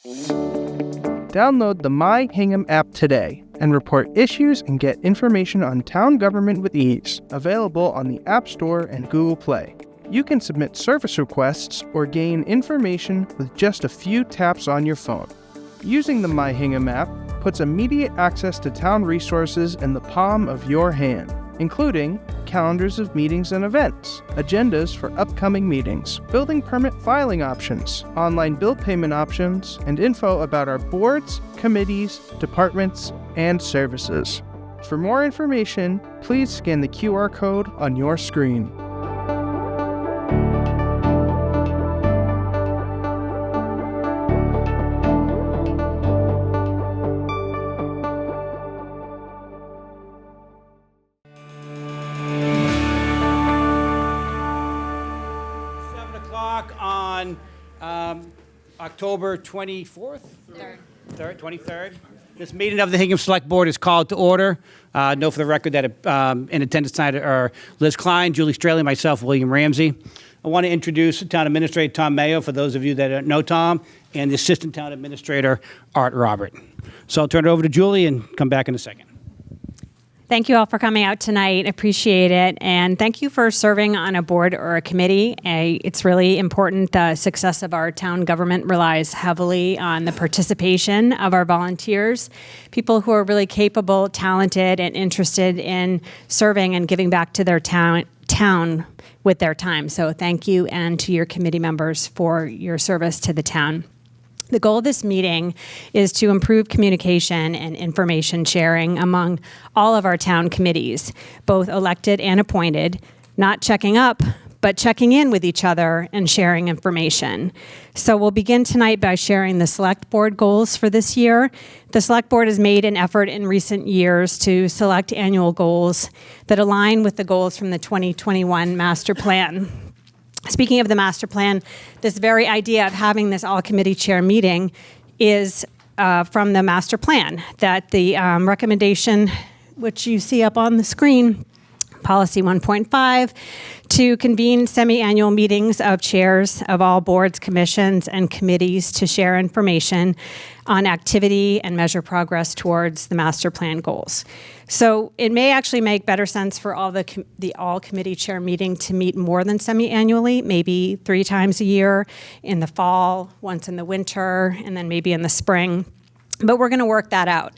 Download the My Hingham app today and report issues and get information on town government with ease. Available on the App Store and Google Play. You can submit service requests or gain information with just a few taps on your phone. Using the My Hingham app puts immediate access to town resources in the palm of your hand, including calendars of meetings and events, agendas for upcoming meetings, building permit filing options, online bill payment options, and info about our boards, committees, departments, and services. For more information, please scan the QR code on your screen. October 24th? 23rd. This meeting of the Hingham Select Board is called to order. Note for the record that in attendance tonight are Liz Klein, Julie Straley, myself, William Ramsey. I want to introduce Town Administrator Tom Mayo, for those of you that don't know Tom, and the Assistant Town Administrator, Art Robert. So I'll turn it over to Julie and come back in a second. Thank you all for coming out tonight. Appreciate it. And thank you for serving on a board or a committee. It's really important. The success of our town government relies heavily on the participation of our volunteers, people who are really capable, talented, and interested in serving and giving back to their town with their time. So thank you, and to your committee members for your service to the town. The goal of this meeting is to improve communication and information sharing among all of our town committees, both elected and appointed, not checking up, but checking in with each other and sharing information. So we'll begin tonight by sharing the Select Board goals for this year. The Select Board has made an effort in recent years to select annual goals that align with the goals from the 2021 Master Plan. Speaking of the master plan, this very idea of having this all-committee chair meeting is from the master plan, that the recommendation, which you see up on the screen, Policy 1.5, to convene semi-annual meetings of chairs of all boards, commissions, and committees to share information on activity and measure progress towards the master plan goals. So it may actually make better sense for all the all-committee chair meeting to meet more than semi-annually, maybe 3 times a year, in the fall, once in the winter, and then maybe in the spring. But we're going to work that out.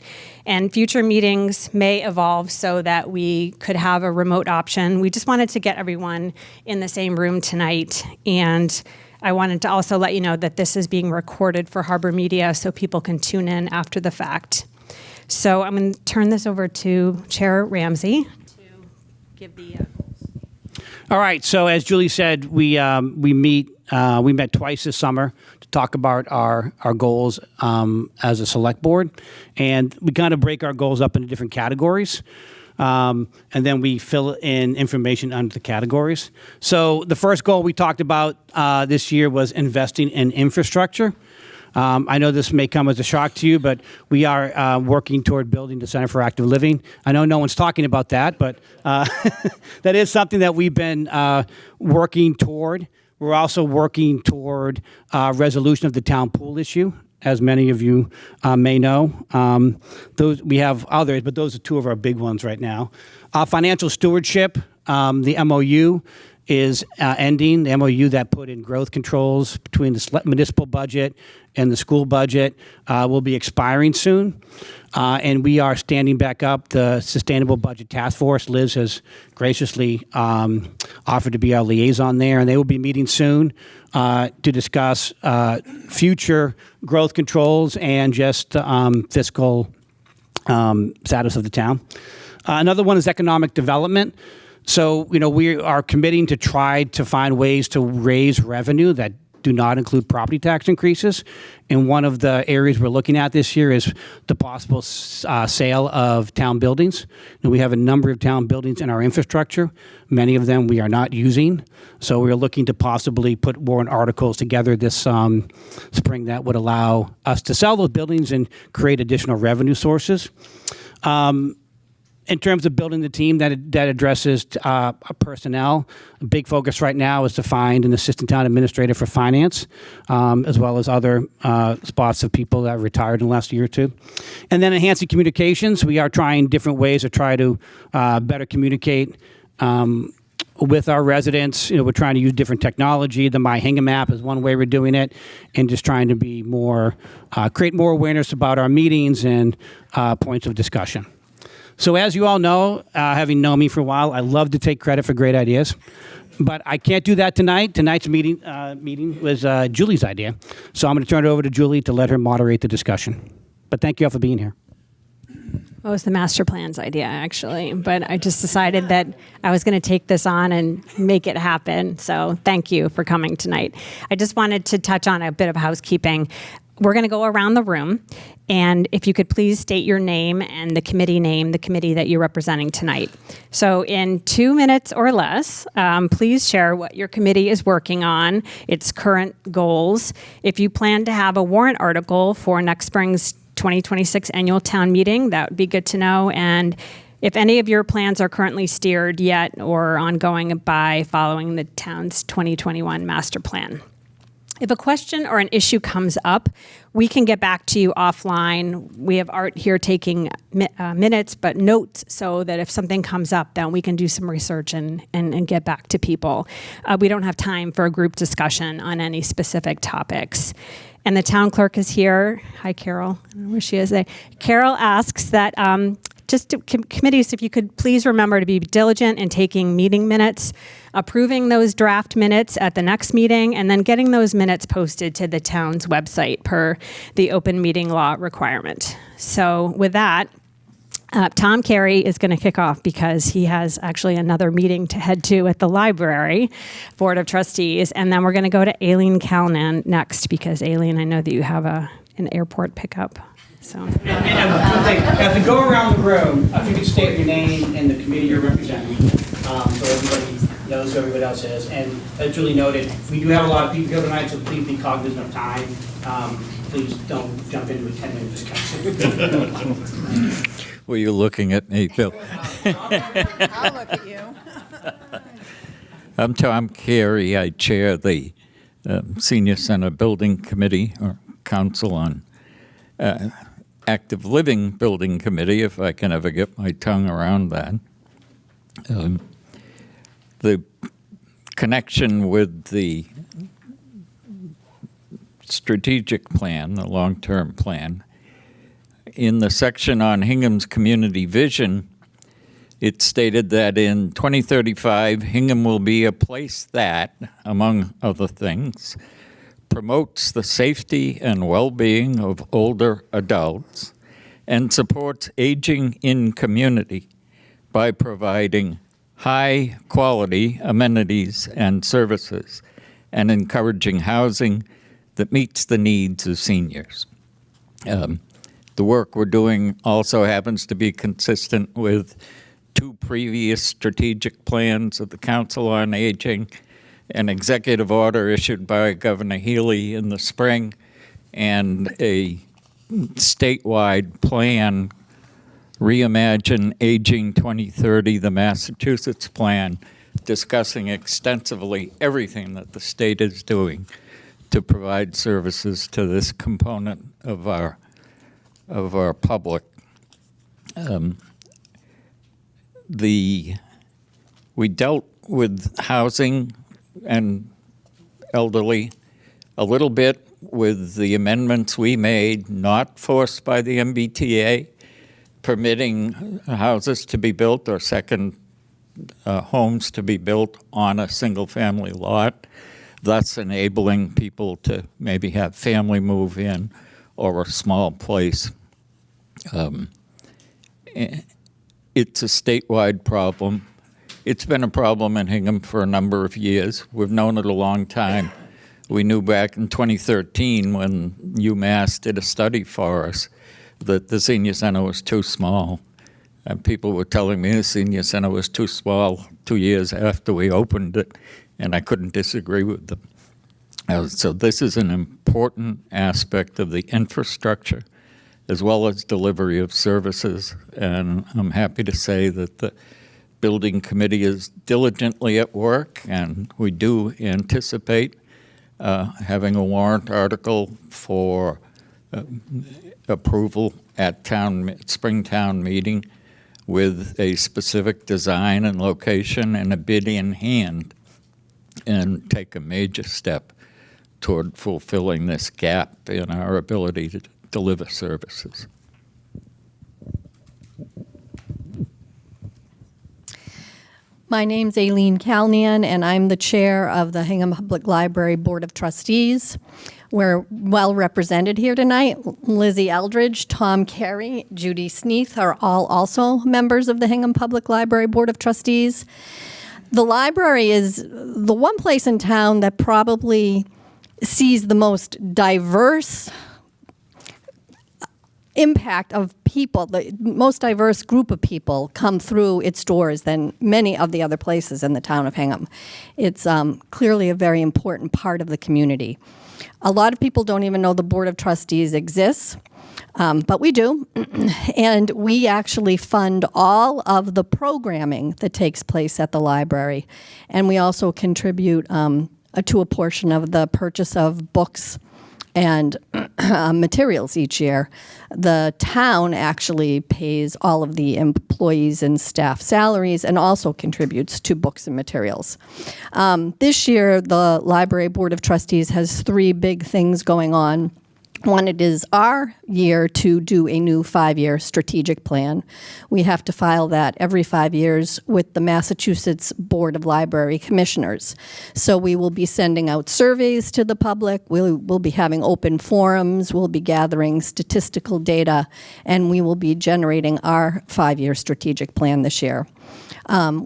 And future meetings may evolve so that we could have a remote option. We just wanted to get everyone in the same room tonight. And I wanted to also let you know that this is being recorded for Harbor Media so people can tune in after the fact. So I'm going to turn this over to Chair Ramsey to give the goals. All right. So as Julie said, we met twice this summer to talk about our goals as a select board, and we kind of break our goals up into different categories, and then we fill in information under the categories. So the first goal we talked about this year was investing in infrastructure. I know this may come as a shock to you, but we are working toward building the Center for Active Living. I know no one's talking about that, but that is something that we've been working toward. We're also working toward resolution of the town pool issue, as many of you may know. We have others, but those are 2 of our big ones right now. Financial stewardship, the MOU is ending. The MOU that put in growth controls between the municipal budget and the school budget will be expiring soon. And we are standing back up the Sustainable Budget Task Force. Liz has graciously offered to be our liaison there, and they will be meeting soon to discuss future growth controls and just fiscal status of the town. Another one is economic development. So, we are committing to try to find ways to raise revenue that do not include property tax increases. And one of the areas we're looking at this year is the possible sale of town buildings. And we have a number of town buildings in our infrastructure. Many of them we are not using. So we're looking to possibly put warrant articles together this spring that would allow us to sell those buildings and create additional revenue sources. in terms of building the team that addresses personnel, a big focus right now is to find an assistant town administrator for finance, as well as other spots of people that retired in the last year or two. And then enhancing communications. We are trying different ways to try to better communicate with our residents. We're trying to use different technology. The My Hingham app is one way we're doing it, and just trying to be more, create more awareness about our meetings and points of discussion. So as you all know, having known me for a while, I love to take credit for great ideas, but I can't do that tonight. Tonight's meeting was Julie's idea, so I'm going to turn it over to Julie to let her moderate the discussion. But thank you all for being here. Well, it was the master plan's idea, actually, but I just decided that I was going to take this on and make it happen. So thank you for coming tonight. I just wanted to touch on a bit of housekeeping. We're going to go around the room, and if you could please state your name and the committee name, the committee that you're representing tonight. So in 2 minutes or less, please share what your committee is working on, its current goals. If you plan to have a warrant article for next spring's 2026 annual town meeting, that would be good to know. And if any of your plans are currently steered yet or ongoing by following the town's 2021 master plan. If a question or an issue comes up, we can get back to you offline. We have Art here taking minutes, but notes, so that if something comes up, then we can do some research and get back to people. We don't have time for a group discussion on any specific topics. And the town clerk is here. Hi, Carol. I don't know where she is. Carol asks that committees, if you could please remember to be diligent in taking meeting minutes, approving those draft minutes at the next meeting, and then getting those minutes posted to the town's website per the open meeting law requirement. So with that, Tom Carey is going to kick off because he has actually another meeting to head to at the library Board of Trustees. And then we're going to go to Aileen Calnan next because, Aileen, I know that you have an airport pickup. So. As we go around the room, if you could state your name and the committee you're representing, so everybody knows who everybody else is. And as Julie noted, we do have a lot of people here tonight, so please be cognizant of time. Please don't jump into a 10-minute discussion. Were you looking at me, Bill? I'll look at you. I'm Tom Carey. I chair the Senior Center Building Committee, or Council on Active Living Building Committee, if I can ever get my tongue around that. The connection with the strategic plan, the long-term plan, in the section on Hingham's community vision, it stated that in 2035, Hingham will be a place that, among other things, promotes the safety and well-being of older adults and supports aging in community by providing high-quality amenities and services and encouraging housing that meets the needs of seniors. The work we're doing also happens to be consistent with 2 previous strategic plans of the Council on Aging, an executive order issued by Governor Healy in the spring, and a statewide plan, Reimagine Aging 2030, the Massachusetts plan, discussing extensively everything that the state is doing to provide services to this component of our public. We dealt with housing and elderly a little bit with the amendments we made, not forced by the MBTA, permitting houses to be built or second homes to be built on a single-family lot, thus enabling people to maybe have family move in or a small place. It's a statewide problem. It's been a problem in Hingham for a number of years. We've known it a long time. We knew back in 2013 when UMass did a study for us that the senior center was too small. And people were telling me the senior center was too small 2 years after we opened it, and I couldn't disagree with them. So this is an important aspect of the infrastructure as well as delivery of services. And I'm happy to say that the building committee is diligently at work, and we do anticipate having a warrant article for approval at Springtown meeting with a specific design and location and a bid in hand, and take a major step toward fulfilling this gap in our ability to deliver services. My name's Aileen Calnian, and I'm the chair of the Hingham Public Library Board of Trustees. We're well represented here tonight. Lizzie Eldridge, Tom Carey, Judy Sneath are all also members of the Hingham Public Library Board of Trustees. The library is the one place in town that probably sees the most diverse impact of people, the most diverse group of people come through its doors than many of the other places in the town of Hingham. It's clearly a very important part of the community. A lot of people don't even know the Board of Trustees exists, but we do. And we actually fund all of the programming that takes place at the library. And we also contribute to a portion of the purchase of books and materials each year. The town actually pays all of the employees and staff salaries and also contributes to books and materials. This year, the Library Board of Trustees has 3 big things going on. One, it is our year to do a new 5-year strategic plan. We have to file that every 5 years with the Massachusetts Board of Library Commissioners. So we will be sending out surveys to the public, we'll be having open forums, we'll be gathering statistical data, and we will be generating our 5-year strategic plan this year.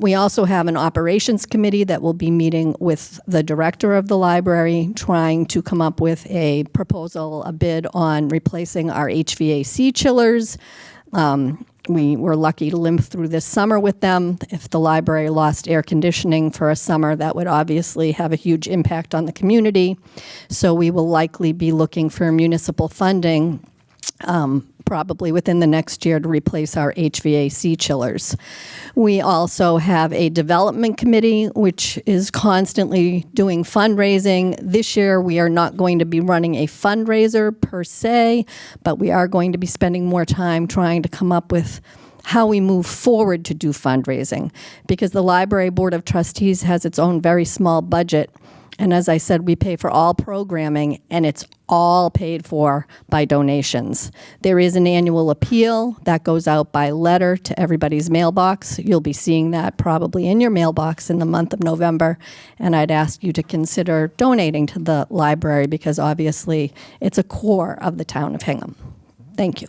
We also have an operations committee that will be meeting with the director of the library, trying to come up with a proposal, a bid on replacing our HVAC chillers. We were lucky to limp through this summer with them. If the library lost air conditioning for a summer, that would obviously have a huge impact on the community. So we will likely be looking for municipal funding probably within the next year to replace our HVAC chillers. We also have a development committee, which is constantly doing fundraising. This year, we are not going to be running a fundraiser per se, but we are going to be spending more time trying to come up with how we move forward to do fundraising, because the Library Board of Trustees has its own very small budget. And as I said, we pay for all programming, and it's all paid for by donations. There is an annual appeal that goes out by letter to everybody's mailbox. You'll be seeing that probably in your mailbox in the month of November. And I'd ask you to consider donating to the library, because obviously it's a core of the town of Hingham. Thank you.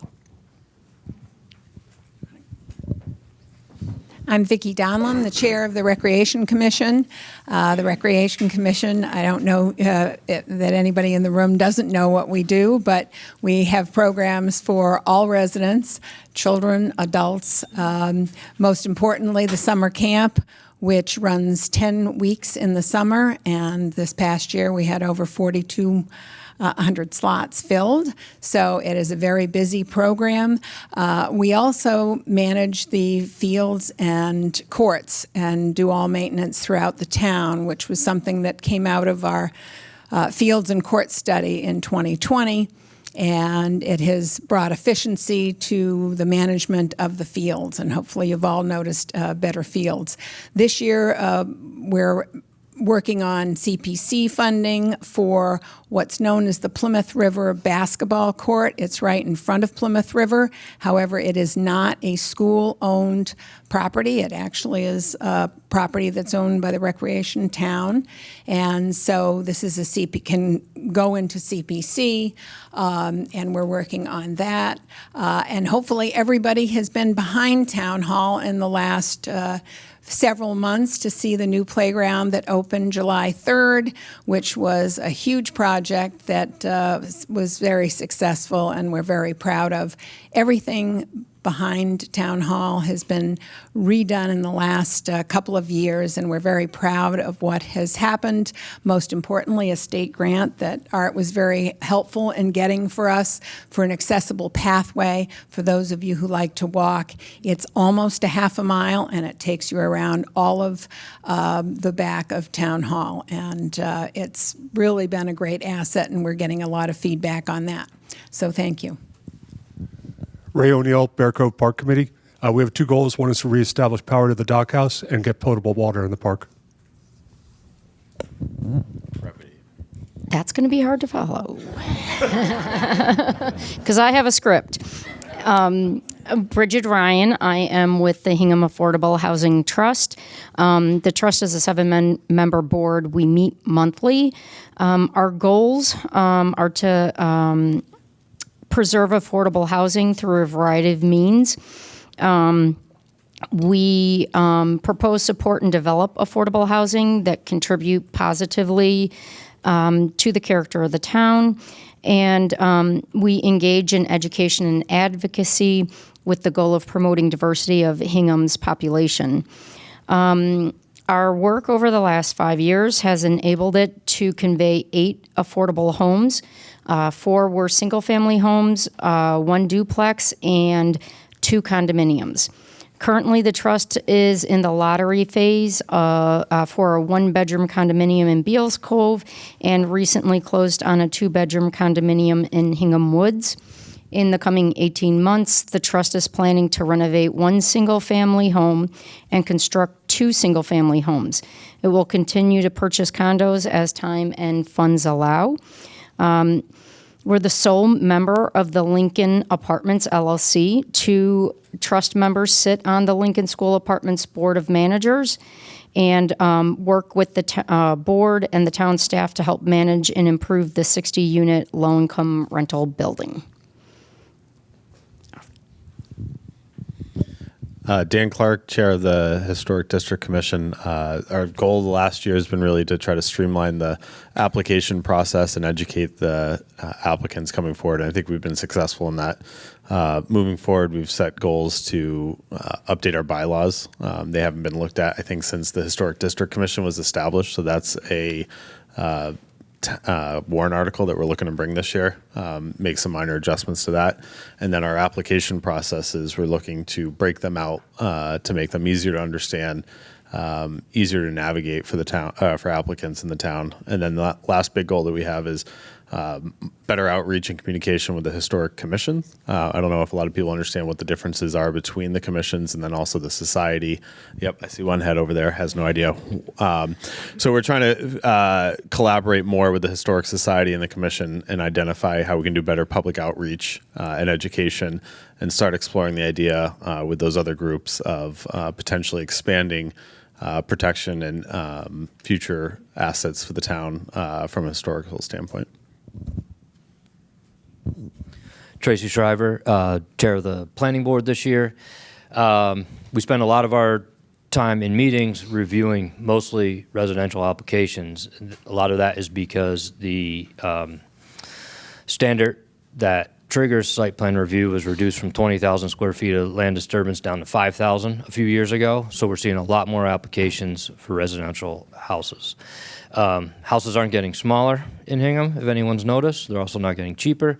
I'm Vicki Donlin, the chair of the Recreation Commission. The Recreation Commission, I don't know that anybody in the room doesn't know what we do, but we have programs for all residents, children, adults. Most importantly, the summer camp, which runs 10 weeks in the summer, and this past year we had over 4,200 slots filled, so it is a very busy program. We also manage the fields and courts and do all maintenance throughout the town, which was something that came out of our fields and court study in 2020, and it has brought efficiency to the management of the fields, and hopefully you've all noticed better fields. This year, we're working on CPC funding for what's known as the Plymouth River basketball court. It's right in front of Plymouth River. However, it is not a school-owned property. It actually is a property that's owned by the recreation town. And so this is can go into CPC, and we're working on that. And hopefully everybody has been behind Town Hall in the last several months to see the new playground that opened July 3rd, which was a huge project that was very successful, and we're very proud of everything behind Town Hall has been redone in the last couple of years, and we're very proud of what has happened. Most importantly, a state grant that Art was very helpful in getting for us for an accessible pathway for those of you who like to walk. It's almost a half a mile, and it takes you around all of the back of Town Hall, and it's really been a great asset, and we're getting a lot of feedback on that. So thank you. Ray O'Neill, Bear Cove Park Committee. We have two goals. One is to reestablish power to the dock house and get potable water in the park. That's going to be hard to follow because I have a script. Bridget Ryan, I am with the Hingham Affordable Housing Trust. The trust is a 7-member board. We meet monthly. Our goals are to preserve affordable housing through a variety of means. We propose, support, and develop affordable housing that contribute positively to the character of the town. And we engage in education and advocacy with the goal of promoting diversity of Hingham's population. Our work over the last 5 years has enabled it to convey 8 affordable homes. 4 were single-family homes, 1 duplex, and 2 condominiums. Currently, the trust is in the lottery phase for a 1-bedroom condominium in Beals Cove and recently closed on a 2-bedroom condominium in Hingham Woods. In the coming 18 months, the trust is planning to renovate 1 single-family home and construct 2 single-family homes. It will continue to purchase condos as time and funds allow. We're the sole member of the Lincoln Apartments, LLC. 2 trust members sit on the Lincoln School Apartments Board of Managers and work with the board and the town staff to help manage and improve the 60-unit low-income rental building. Dan Clark, Chair of the Historic District Commission. Our goal the last year has been really to try to streamline the application process and educate the applicants coming forward. And I think we've been successful in that. Moving forward, we've set goals to update our bylaws. They haven't been looked at, I think, since the Historic District Commission was established. So that's a warrant article that we're looking to bring this year, make some minor adjustments to that. And then our application processes, we're looking to break them out to make them easier to understand, easier to navigate for the town, for applicants in the town. And then the last big goal that we have is better outreach and communication with the Historic Commission. I don't know if a lot of people understand what the differences are between the commissions and then also the society. Yep, I see one head over there, has no idea. So we're trying to collaborate more with the Historic Society and the Commission and identify how we can do better public outreach and education and start exploring the idea with those other groups of potentially expanding protection and future assets for the town from a historical standpoint. Tracy Shriver, Chair of the Planning Board this year. We spend a lot of our time in meetings reviewing mostly residential applications. A lot of that is because the standard that triggers site plan review was reduced from 20,000 square feet of land disturbance down to 5,000 a few years ago. So we're seeing a lot more applications for residential houses. Houses aren't getting smaller in Hingham, if anyone's noticed. They're also not getting cheaper.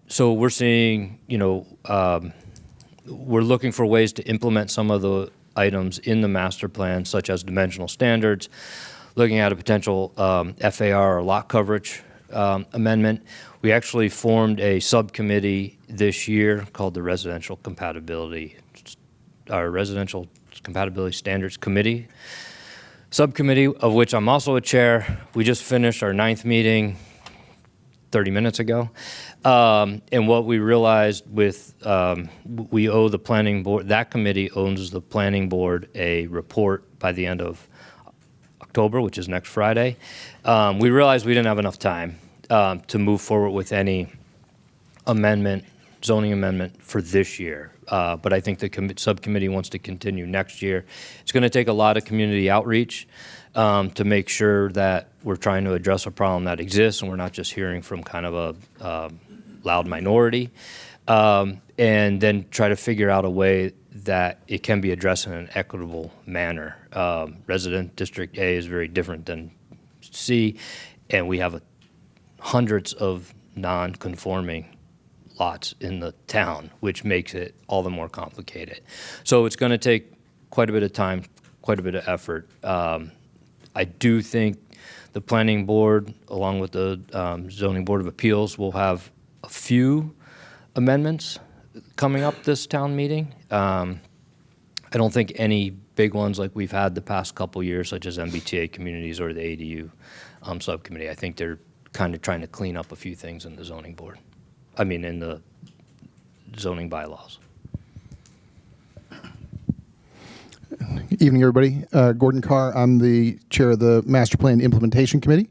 So we're seeing, we're looking for ways to implement some of the items in the master plan, such as dimensional standards, looking at a potential FAR or lot coverage amendment. We actually formed a subcommittee this year called the Residential Compatibility Standards Committee subcommittee, of which I'm also a chair. We just finished our 9th meeting 30 minutes ago. And what we realized with, we owe the planning board, that committee owns the planning board a report by the end of October, which is next Friday. We realized we didn't have enough time to move forward with any zoning amendment for this year. But I think the subcommittee wants to continue next year. It's going to take a lot of community outreach to make sure that we're trying to address a problem that exists and we're not just hearing from kind of a loud minority. And and then try to figure out a way that it can be addressed in an equitable manner. Resident District A is very different than C, and we have hundreds of non-conforming lots in the town, which makes it all the more complicated. So it's going to take quite a bit of time, quite a bit of effort. I do think the Planning Board, along with the Zoning Board of Appeals, will have a few amendments coming up this town meeting. I don't think any big ones like we've had the past couple years, such as MBTA communities or the ADU subcommittee. I think they're kind of trying to clean up a few things in the zoning board. In the zoning bylaws. Evening, everybody. Gordon Carr. I'm the chair of the Master Plan Implementation Committee,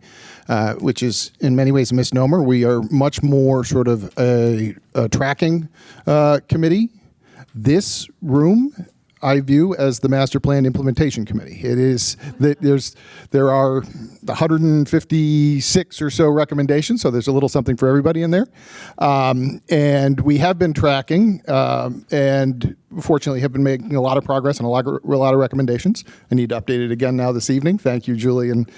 which is in many ways a misnomer. We are much more sort of a tracking committee. This room I view as the Master Plan Implementation Committee. It is that there are 156 or so recommendations, so there's a little something for everybody in there. And we have been tracking, and fortunately have been making a lot of progress and a lot of recommendations. I need to update it again now this evening. Thank you, Julie and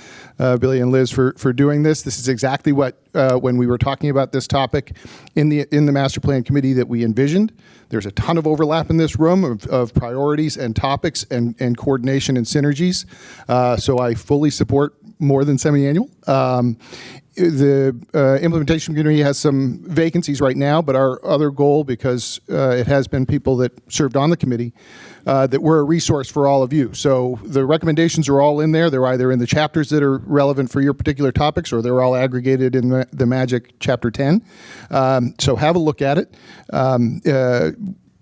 Billy and Liz for doing this. This is exactly what when we were talking about this topic in the Master Plan Committee that we envisioned. There's a ton of overlap in this room of priorities and topics and coordination and synergies. So I fully support more than semi-annual. The implementation community has some vacancies right now, but our other goal, because it has been people that served on the committee, that we're a resource for all of you. So the recommendations are all in there. They're either in the chapters that are relevant for your particular topics, or they're all aggregated in the Magic Chapter 10. So have a look at it.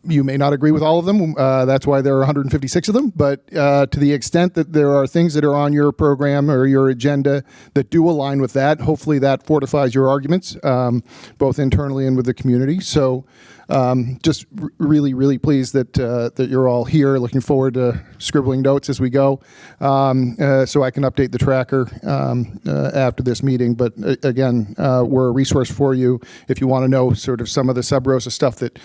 You may not agree with all of them. That's why there are 156 of them. But to the extent that there are things that are on your program or your agenda that do align with that, hopefully that fortifies your arguments, both internally and with the community. So just really, really pleased that that you're all here. Looking forward to scribbling notes as we go, so I can update the tracker after this meeting. But again, we're a resource for you if you want to know sort of some of the sub rosa stuff that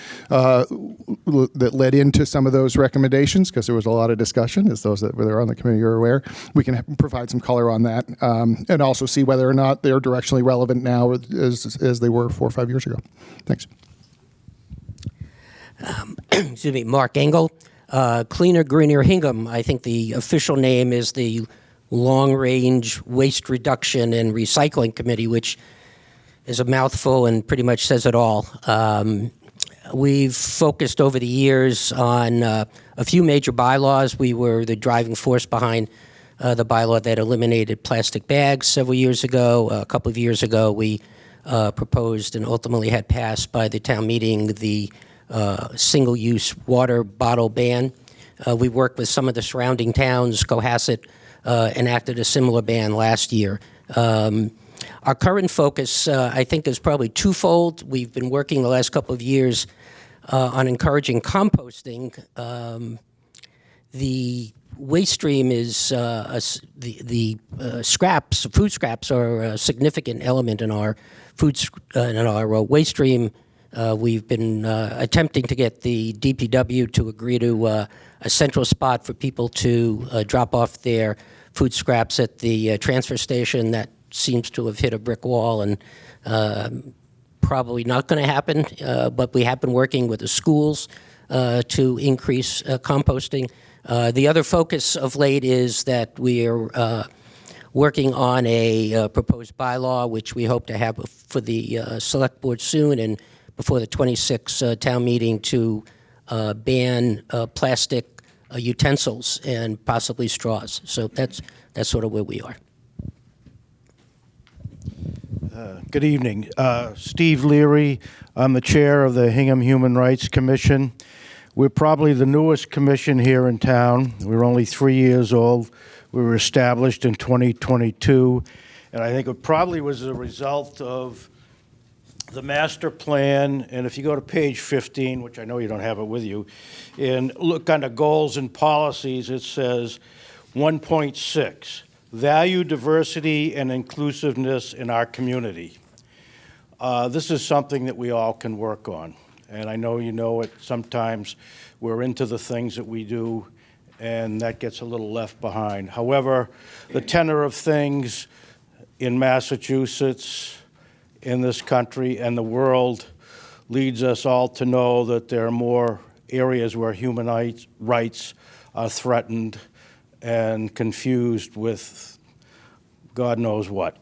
that led into some of those recommendations, because there was a lot of discussion, as those that were there on the committee are aware. We can provide some color on that, and also see whether or not they're directionally relevant now as they were 4 or 5 years ago. Thanks. Excuse me, Mark Engel, Cleaner, Greener, Hingham. I think the official name is the Long Range Waste Reduction and Recycling Committee, which is a mouthful and pretty much says it all. We've focused over the years on a few major bylaws. We were the driving force behind the bylaw that eliminated plastic bags several years ago. A couple of years ago, we proposed and ultimately had passed by the town meeting the single-use water bottle ban. We worked with some of the surrounding towns. Cohasset enacted a similar ban last year. Our current focus, I think, is probably twofold. We've been working the last couple of years on encouraging composting. The waste stream is the scraps, food scraps, are a significant element in our waste stream. We've been attempting to get the DPW to agree to a central spot for people to drop off their food scraps at the transfer station. That seems to have hit a brick wall and probably not going to happen, but we have been working with the schools to increase composting. The other focus of late is that we are working on a proposed bylaw, which we hope to have for the select board soon and before the 26th town meeting, to ban plastic utensils and possibly straws. So that's sort of where we are. Good evening. Steve Leary. I'm the chair of the Hingham Human Rights Commission. We're probably the newest commission here in town. We're only 3 years old. We were established in 2022, and I think it probably was a result of the master plan. And if you go to page 15, which I know you don't have it with you, and look under goals and policies, it says 1.6, value diversity and inclusiveness in our community. This is something that we all can work on. And I know you know it. Sometimes we're into the things that we do, and that gets a little left behind. However, the tenor of things in Massachusetts, in this country, and the world leads us all to know that there are more areas where human rights are threatened and confused with God knows what.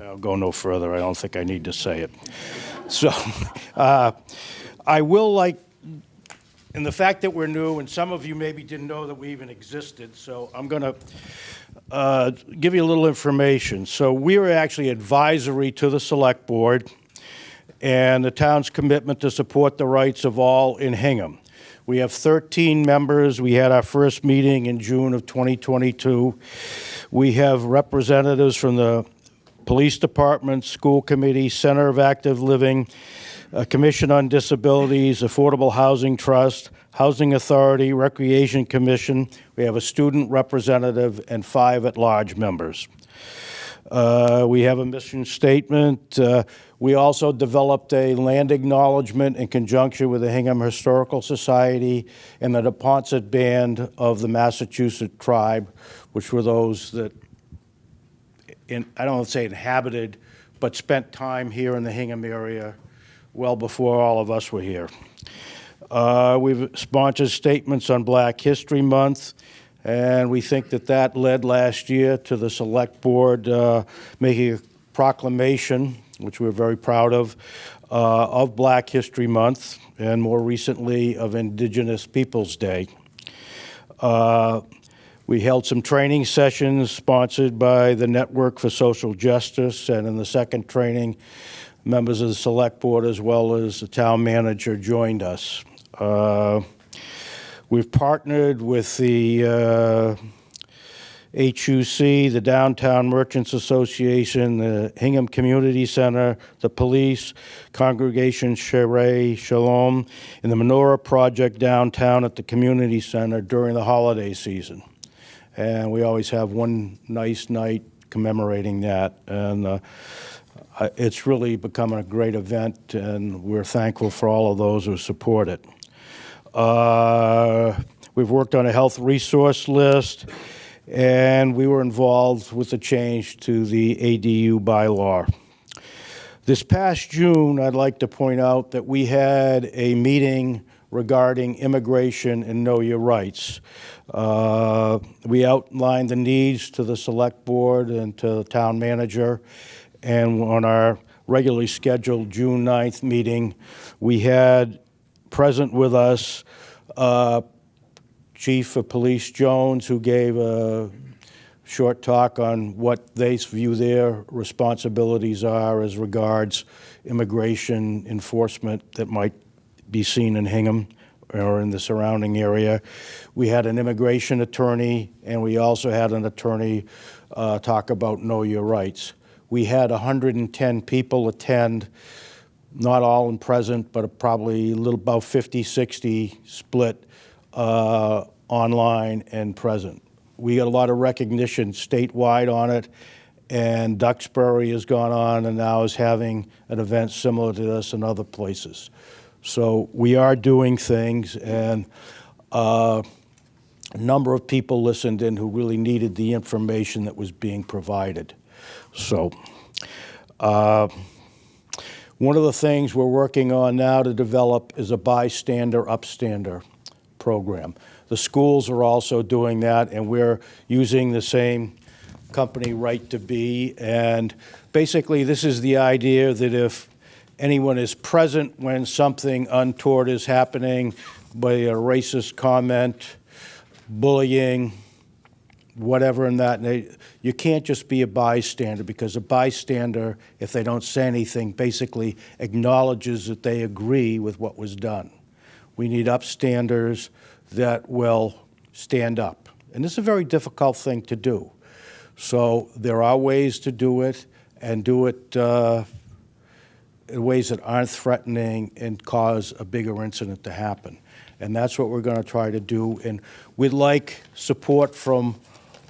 I'll go no further. I don't think I need to say it. So I will like, and the fact that we're new, and some of you maybe didn't know that we even existed, so I'm going to give you a little information. So we were actually advisory to the Select Board and the town's commitment to support the rights of all in Hingham. We have 13 members. We had our first meeting in June of 2022. We have representatives from the Police Department, School Committee, Center of Active Living, Commission on Disabilities, Affordable Housing Trust, Housing Authority, Recreation Commission. We have a student representative and 5 at-large members. We have a mission statement. We also developed a land acknowledgement in conjunction with the Hingham Historical Society and the Neponset Band of the Massachusetts tribe, which were those that, I don't want to say inhabited, but spent time here in the Hingham area well before all of us were here. We've sponsored statements on Black History Month, and we think that that led last year to the Select Board making a proclamation, which we're very proud of Black History Month, and more recently of Indigenous Peoples Day. We held some training sessions sponsored by the Network for Social Justice, and in the second training, members of the Select Board as well as the town manager joined us. We've partnered with the HUC, the Downtown Merchants Association, the Hingham Community Center, the police, Congregation Sherei Shalom, and the Menorah Project downtown at the Community Center during the holiday season. And we always have one nice night commemorating that. And it's really become a great event, and we're thankful for all of those who support it. We've worked on a health resource list, and we were involved with the change to the ADU bylaw. This past June, I'd like to point out that we had a meeting regarding immigration and Know Your Rights. We outlined the needs to the Select Board and to the town manager, and on our regularly scheduled June 9th meeting, we had present with us Chief of Police Jones, who gave a short talk on what they view their responsibilities are as regards immigration enforcement that might be seen in Hingham or in the surrounding area. We had an immigration attorney, and we also had an attorney talk about Know Your Rights. We had 110 people attend, not all in present, but probably a little about 50, 60 split online and present. We got a lot of recognition statewide on it, and Duxbury has gone on and now is having an event similar to this in other places. So we are doing things, and a number of people listened in who really needed the information that was being provided. So one of the things we're working on now to develop is a bystander upstander program. The schools are also doing that, and we're using the same company, Right to Be. And basically, this is the idea that if anyone is present when something untoward is happening, by a racist comment, bullying, whatever in that, you can't just be a bystander, because a bystander, if they don't say anything, basically acknowledges that they agree with what was done. We need upstanders that will stand up. And this is a very difficult thing to do. So there are ways to do it, and do it in ways that aren't threatening and cause a bigger incident to happen. And that's what we're going to try to do. And we'd like support from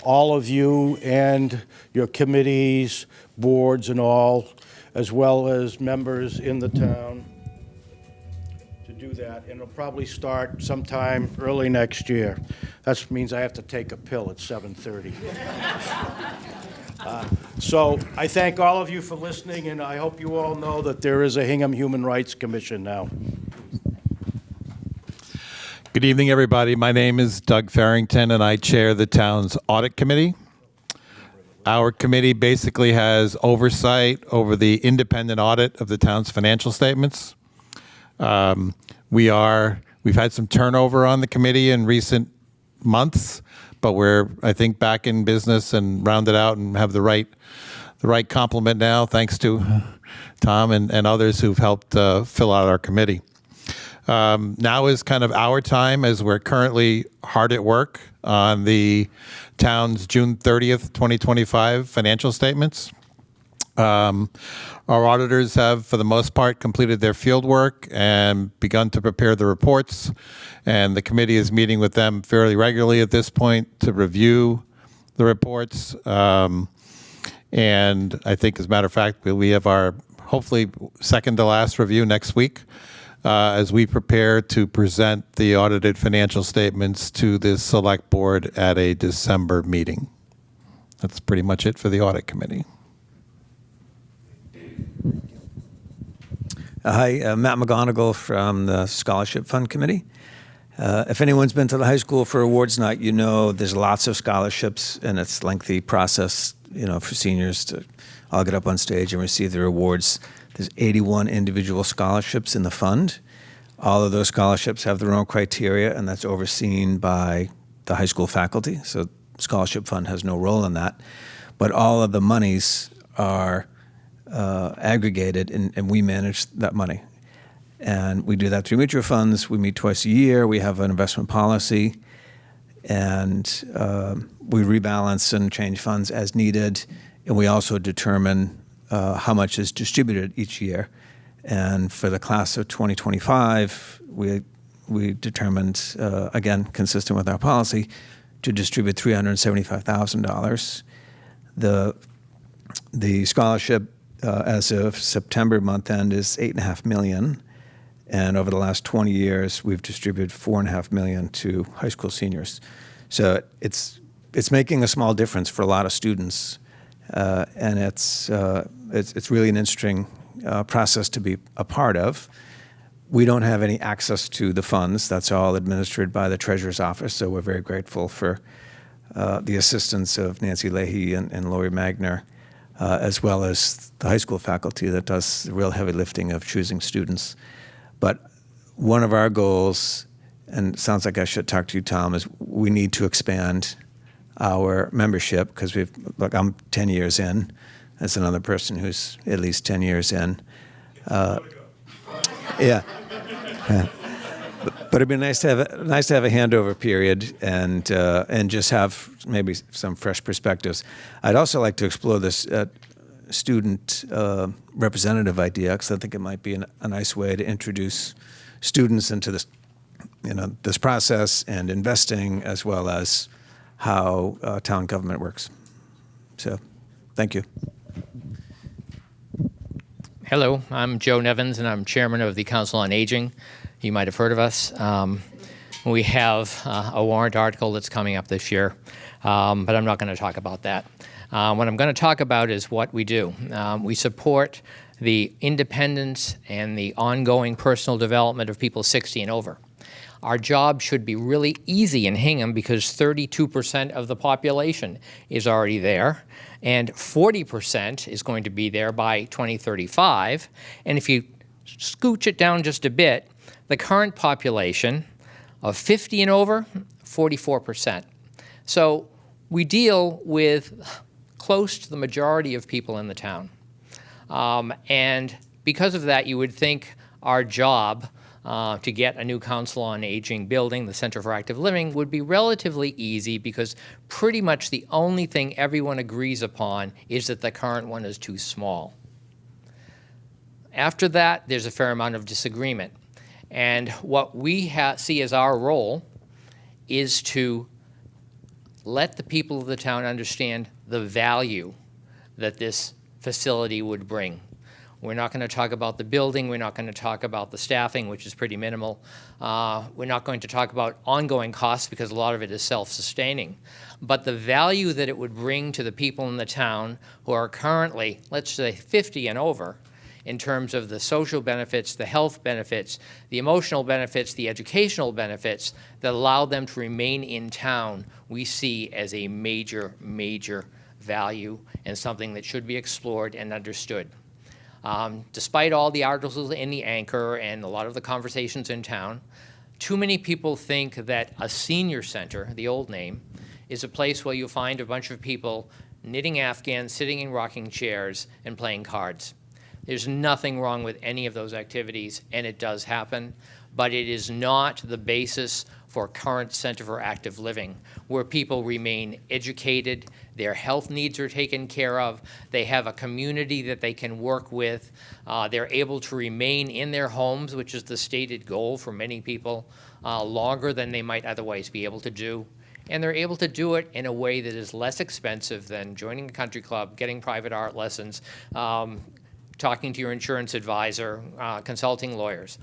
all of you and your committees, boards, and all, as well as members in the town. do that, and it'll probably start sometime early next year. That means I have to take a pill at 7:30. So I thank all of you for listening, and I hope you all know that there is a Hingham Human Rights Commission now. Good evening, everybody. My name is Doug Farrington, and I chair the town's audit committee. Our committee basically has oversight over the independent audit of the town's financial statements. We've had some turnover on the committee in recent months, but we're, I think, back in business and rounded out and have the right complement now, thanks to Tom and others who've helped fill out our committee. Now is kind of our time, as we're currently hard at work on the town's June 30th, 2025 financial statements. Our auditors have, for the most part, completed their field work and begun to prepare the reports, and the committee is meeting with them fairly regularly at this point to review the reports. And I think, as a matter of fact, we have our hopefully second to last review next week, as we prepare to present the audited financial statements to the select board at a December meeting. That's pretty much it for the audit committee. Hi, Matt McGonigal from the Scholarship Fund Committee. If anyone's been to the high school for awards night, you know there's lots of scholarships, and it's a lengthy process, for seniors to all get up on stage and receive their awards. There's 81 individual scholarships in the fund. All of those scholarships have their own criteria, and that's overseen by the high school faculty. So the Scholarship Fund has no role in that. But all of the monies are aggregated, and we manage that money. And we do that through mutual funds. We meet twice a year. We have an investment policy, and we rebalance and change funds as needed. And we also determine how much is distributed each year. And for the class of 2025, we determined, again, consistent with our policy, to distribute $375,000. The scholarship as of September month end is $8.5 million. And over the last 20 years, we've distributed $4.5 million to high school seniors. So it's making a small difference for a lot of students. And it's really an interesting process to be a part of. We don't have any access to the funds. That's all administered by the Treasurer's Office, so we're very grateful for the assistance of Nancy Leahy and Lori Magner, as well as the high school faculty that does the real heavy lifting of choosing students. But one of our goals, and it sounds like I should talk to you, Tom, is we need to expand our membership, because I'm 10 years in. That's another person who's at least 10 years in. Yeah. But it'd be nice to have a handover period and just have maybe some fresh perspectives. I'd also like to explore this student representative idea, because I think it might be a nice way to introduce students into this, this process and investing, as well as how town government works. So, thank you. Hello, I'm Joe Nevins, and I'm chairman of the Council on Aging. You might have heard of us. We have a warrant article that's coming up this year, but I'm not going to talk about that. What I'm going to talk about is what we do. We support the independence and the ongoing personal development of people 60 and over. Our job should be really easy in Hingham, because 32% of the population is already there, and 40% is going to be there by 2035. And if you scooch it down just a bit, the current population of 50 and over, 44%. So we deal with close to the majority of people in the town. And because of that, you would think our job to get a new Council on Aging building, the Center for Active Living, would be relatively easy, because pretty much the only thing everyone agrees upon is that the current one is too small. After that, there's a fair amount of disagreement. And what we see as our role is to let the people of the town understand the value that this facility would bring. We're not going to talk about the building. We're not going to talk about the staffing, which is pretty minimal. We're not going to talk about ongoing costs because a lot of it is self-sustaining. But the value that it would bring to the people in the town who are currently, let's say, 50 and over, in terms of the social benefits, the health benefits, the emotional benefits, the educational benefits that allow them to remain in town, we see as a major, major value and something that should be explored and understood. Despite all the articles in the Anchor and a lot of the conversations in town, too many people think that a senior center, the old name, is a place where you'll find a bunch of people knitting Afghans, sitting in rocking chairs, and playing cards. There's nothing wrong with any of those activities, and it does happen, but it is not the basis for current Center for Active Living, where people remain educated, their health needs are taken care of, they have a community that they can work with, they're able to remain in their homes, which is the stated goal for many people, longer than they might otherwise be able to do. And they're able to do it in a way that is less expensive than joining a country club, getting private art lessons, talking to your insurance advisor, consulting lawyers.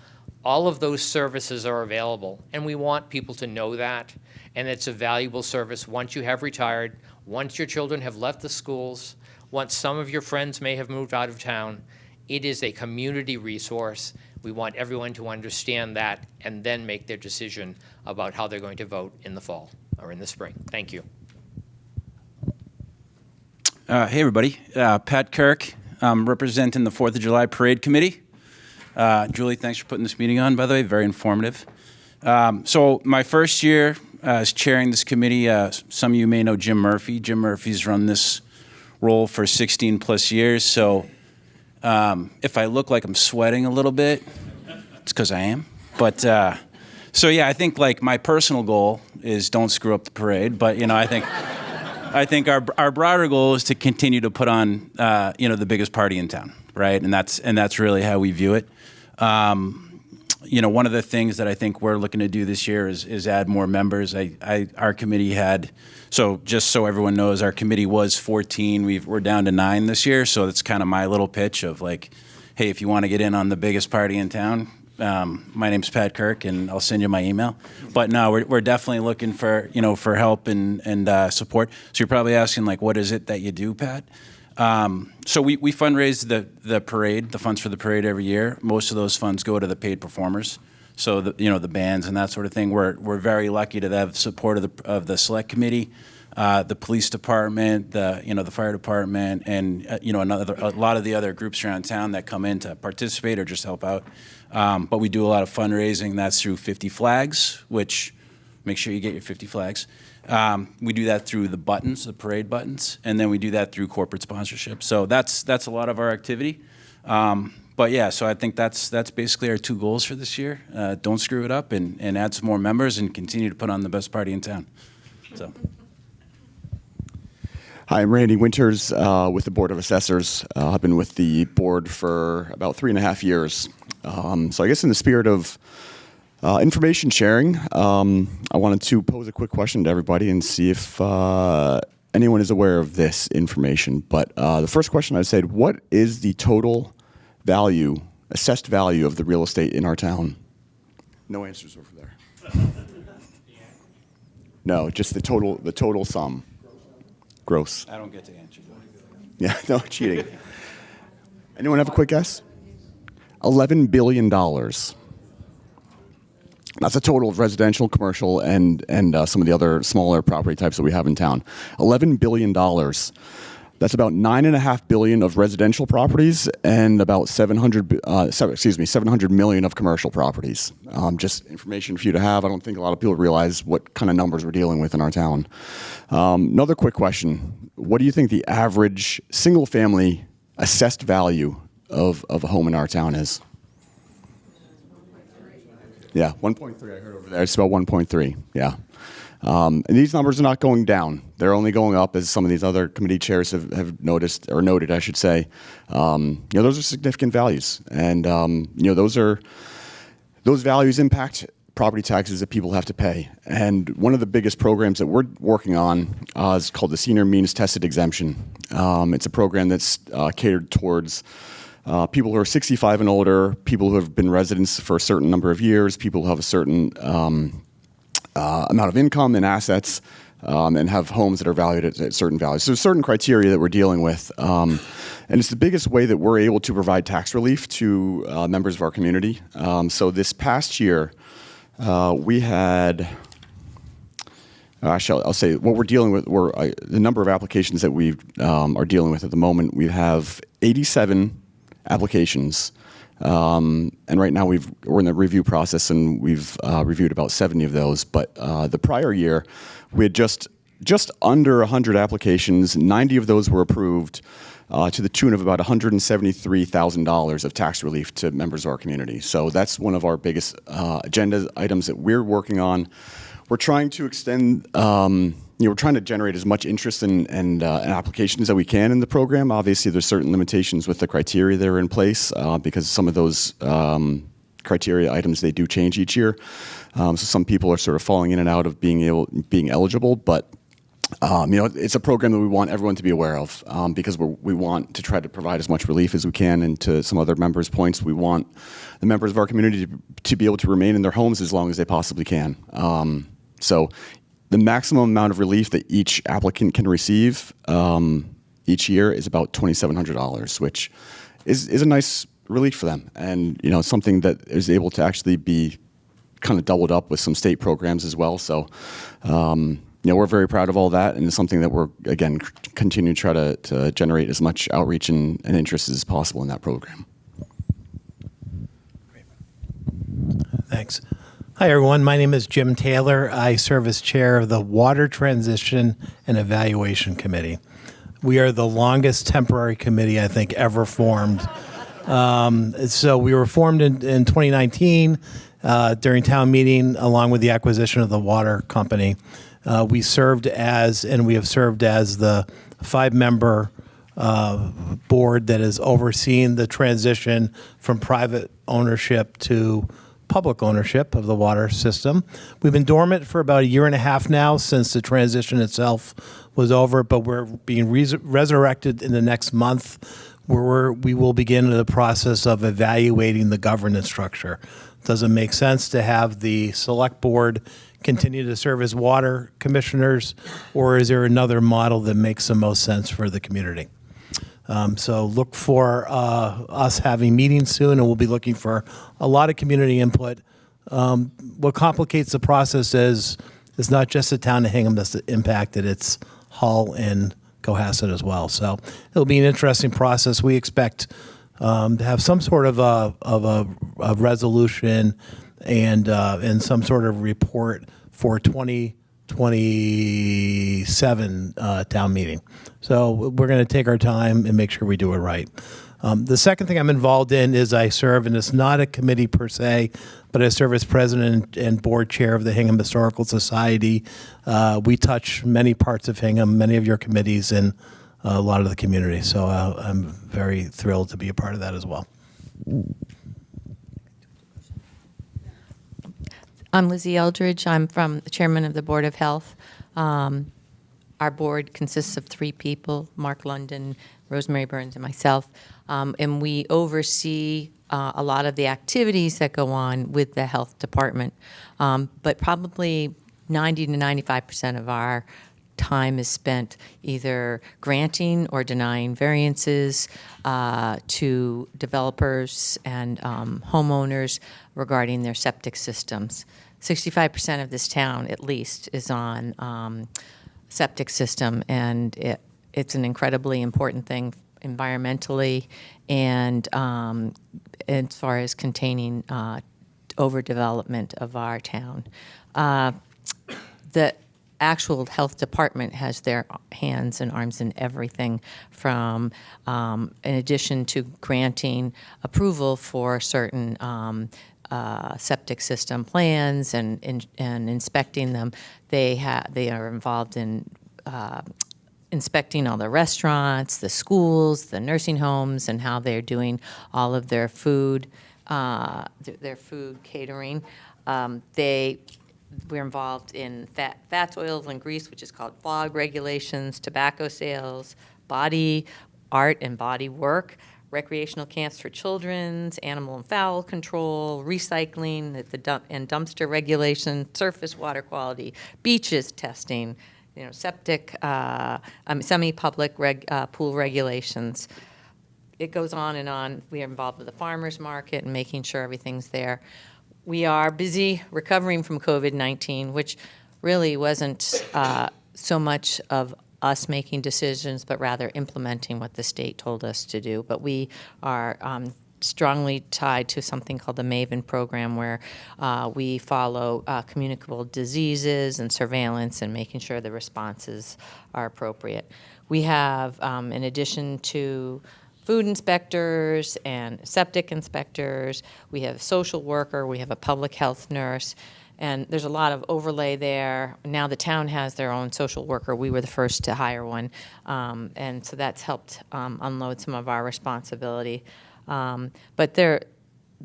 All of those services are available, and we want people to know that, and it's a valuable service once you have retired, once your children have left the schools, once some of your friends may have moved out of town. It is a community resource. We want everyone to understand that and then make their decision about how they're going to vote in the fall or in the spring. Thank you. Hey, everybody. Pat Kirk. I'm representing the 4th of July Parade Committee. Julie, thanks for putting this meeting on, by the way. Very informative. So my first year as chairing this committee, some of you may know Jim Murphy. Jim Murphy's run this role for 16 plus years. So if I look like I'm sweating a little bit, it's because I am. But so yeah, I think like my personal goal is don't screw up the parade. But I think our broader goal is to continue to put on the biggest party in town, right? And that's really how we view it. One of the things that I think we're looking to do this year is add more members. Our committee had, so just so everyone knows, our committee was 14. We're down to 9 this year. So that's kind of my little pitch of like, hey, if you want to get in on the biggest party in town, my name's Pat Kirk, and I'll send you my email. But no, we're definitely looking for help and support. So you're probably asking like, what is it that you do, Pat? So we fundraise the parade, the funds for the parade every year. Most of those funds go to the paid performers. So the bands and that sort of thing. We're very lucky to have support of the select committee, the police department, the fire department, and a lot of the other groups around town that come in to participate or just help out. But we do a lot of fundraising. That's through 50 Flags, which make sure you get your 50 flags. We do that through the buttons, the parade buttons, and then we do that through corporate sponsorship. So that's a lot of our activity. But yeah, so I think that's basically our 2 goals for this year. Don't screw it up and add some more members and continue to put on the best party in town. So. Hi, I'm Randy Winters with the Board of Assessors. I've been with the board for about 3.5 years. So I guess in the spirit of information sharing, I wanted to pose a quick question to everybody and see if anyone is aware of this information. But the first question I said, what is the total value, assessed value of the real estate in our town? No answers over there. No, just the total sum. Gross. I don't get to answer that. Yeah, no cheating. Anyone have a quick guess? $11 billion. That's a total of residential, commercial, and some of the other smaller property types that we have in town. $11 billion. That's about $9.5 billion of residential properties and about 700 million of commercial properties. Just information for you to have. I don't think a lot of people realize what kind of numbers we're dealing with in our town. Another quick question. What do you think the average single-family assessed value of a home in our town is? Yeah, 1.3 I heard over there. It's about 1.3, yeah. And these numbers are not going down. They're only going up, as some of these other committee chairs have noticed, or noted, I should say. Those are significant values. And, those values impact property taxes that people have to pay. And one of the biggest programs that we're working on is called the Senior Means Tested Exemption. It's a program that's catered towards people who are 65 and older, people who have been residents for a certain number of years, people who have a certain amount of income and assets, and have homes that are valued at certain values. So there's certain criteria that we're dealing with. And it's the biggest way that we're able to provide tax relief to members of our community. So this past year, we had, I'll say what we're dealing with, the number of applications that we are dealing with at the moment. We have 87 applications. And right now we're in the review process, and we've reviewed about 70 of those. But the prior year, we had just under 100 applications. 90 of those were approved, to the tune of about $173,000 of tax relief to members of our community. So that's one of our biggest agenda items that we're working on. We're trying to extend, we're trying to generate as much interest and applications that we can in the program. Obviously, there's certain limitations with the criteria that are in place because some of those criteria items, they do change each year. So some people are sort of falling in and out of being eligible, but it's a program that we want everyone to be aware of because we want to try to provide as much relief as we can. And to some other members' points, we want the members of our community to be able to remain in their homes as long as they possibly can. So the maximum amount of relief that each applicant can receive each year is about $2,700, which is a nice relief for them. And, something that is able to actually be kind of doubled up with some state programs as well. So, we're very proud of all that, and it's something that we're, again, continue to try to generate as much outreach and interest as possible in that program. Thanks. Hi, everyone. My name is Jim Taylor. I serve as chair of the Water Transition and Evaluation Committee. We are the longest temporary committee, I think, ever formed. So we were formed in 2019 during town meeting, along with the acquisition of the water company. We have served as the 5-member board that has overseen the transition from private ownership to public ownership of the water system. We've been dormant for about 1.5 years now since the transition itself was over, but we're being resurrected in the next month, where we will begin the process of evaluating the governance structure. Does it make sense to have the select board continue to serve as water commissioners, or is there another model that makes the most sense for the community? So look for us having meetings soon, and we'll be looking for a lot of community input. What complicates the process is not just the town of Hingham that's impacted, it's Hull and Cohasset as well. So it'll be an interesting process. We expect to have some sort of a resolution and some sort of report for 2027 town meeting. So we're going to take our time and make sure we do it right. The second thing I'm involved in is I serve, and it's not a committee per se, but I serve as president and board chair of the Hingham Historical Society. We touch many parts of Hingham, many of your committees, and a lot of the community. So I'm very thrilled to be a part of that as well. I'm Lizzie Eldridge. I'm from the chairman of the Board of Health. Our board consists of 3 people, Mark London, Rosemary Burns, and myself. And we oversee a lot of the activities that go on with the health department. But probably 90 to 95% of our time is spent either granting or denying variances to developers and homeowners regarding their septic systems. 65% of this town, at least, is on septic system, and it's an incredibly important thing environmentally and as far as containing overdevelopment of our town. The actual health department has their hands and arms in everything from, in addition to granting approval for certain septic system plans and inspecting them, they are involved in inspecting all the restaurants, the schools, the nursing homes, and how they're doing all of their food, catering. We're involved in fats, oils, and grease, which is called FOG regulations, tobacco sales, body art and body work recreational camps for children's, animal and fowl control, recycling, and dumpster regulation, surface water quality, beaches testing, septic, semi-public pool regulations. It goes on and on. We are involved with the farmers market and making sure everything's there. We are busy recovering from COVID-19, which really wasn't so much of us making decisions, but rather implementing what the state told us to do. But we are strongly tied to something called the MAVEN program, where we follow communicable diseases and surveillance and making sure the responses are appropriate. We have, in addition to food inspectors and septic inspectors, we have a social worker, we have a public health nurse, and there's a lot of overlay there. Now the town has their own social worker. We were the first to hire one, and so that's helped unload some of our responsibility. But the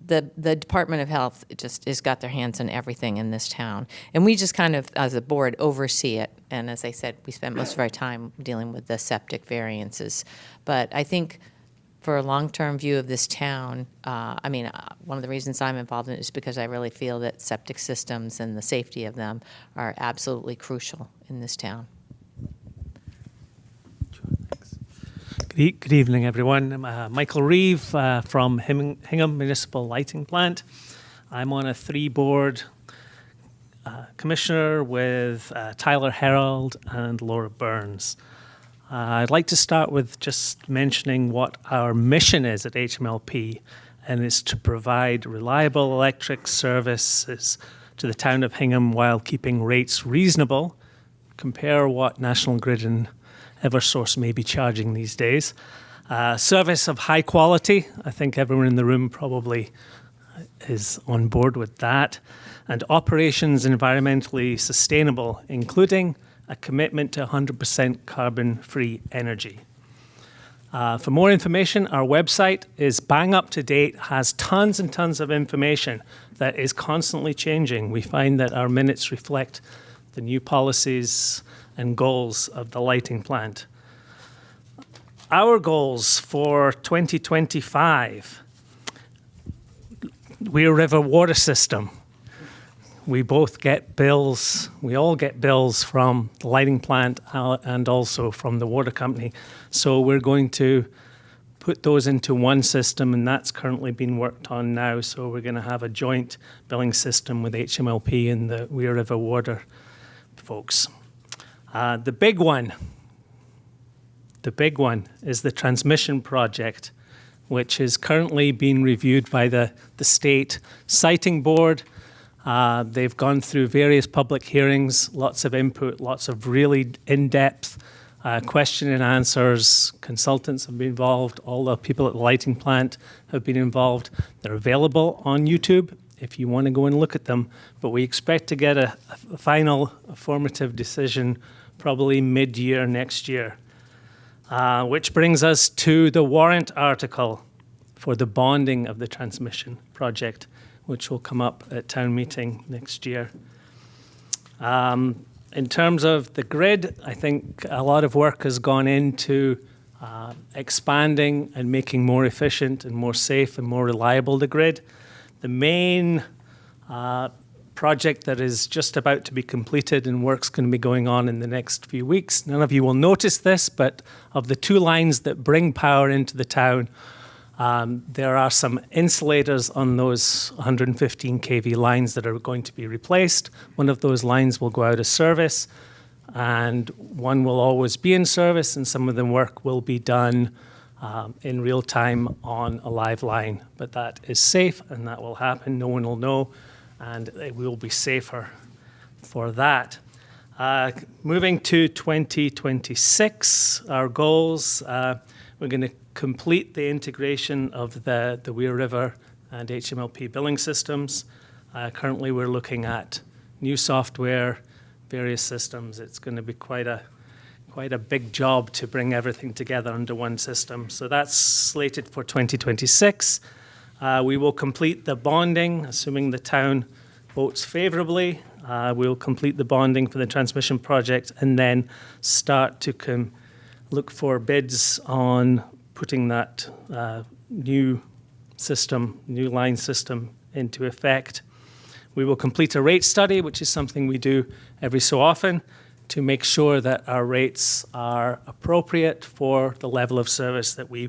Department of Health just has got their hands on everything in this town. And we just kind of, as a board, oversee it. And as I said, we spend most of our time dealing with the septic variances. But I think for a long-term view of this town, one of the reasons I'm involved in it is because I really feel that septic systems and the safety of them are absolutely crucial in this town. Good evening, everyone. I'm Michael Reeve from Hingham Municipal Lighting Plant. I'm on a 3-board commissioner with Tyler Herald and Laura Burns. I'd like to start with just mentioning what our mission is at HMLP, and it's to provide reliable electric services to the town of Hingham while keeping rates reasonable. Compare what National Grid and Eversource may be charging these days. Service of high quality, I think everyone in the room probably is on board with that. And operations environmentally sustainable, including a commitment to 100% carbon-free energy. For more information, our website is bang up to date, has tons and tons of information that is constantly changing. We find that our minutes reflect the new policies and goals of the lighting plant. Our goals for 2025, Weir River water system. We both get bills, we all get bills from the lighting plant and also from the water company. So we're going to put those into one system, and that's currently being worked on now. So we're going to have a joint billing system with HMLP and the Weir River water folks. The big one is the transmission project, which is currently being reviewed by the state siting board. They've gone through various public hearings, lots of input, lots of really in-depth question and answers. Consultants have been involved. All the people at the lighting plant have been involved. They're available on YouTube if you want to go and look at them. But we expect to get a final affirmative decision probably mid-year next year. Which brings us to the warrant article for the bonding of the transmission project, which will come up at town meeting next year. In terms of the grid, I think a lot of work has gone into expanding and making more efficient and more safe and more reliable the grid. The main project that is just about to be completed and work's going to be going on in the next few weeks. None of you will notice this, but of the 2 lines that bring power into the town, there are some insulators on those 115 kV lines that are going to be replaced. One of those lines will go out of service, and one will always be in service, and some of the work will be done in real time on a live line. But that is safe, and that will happen. No one will know, and it will be safer for that. Moving to 2026, our goals, we're going to complete the integration of the Weir River and HMLP billing systems. Currently, we're looking at new software, various systems. It's going to be quite a big job to bring everything together under one system. So that's slated for 2026. We will complete the bonding, assuming the town votes favorably. We'll complete the bonding for the transmission project and then start to look for bids on putting that new system, new line system into effect. We will complete a rate study, which is something we do every so often, to make sure that our rates are appropriate for the level of service that we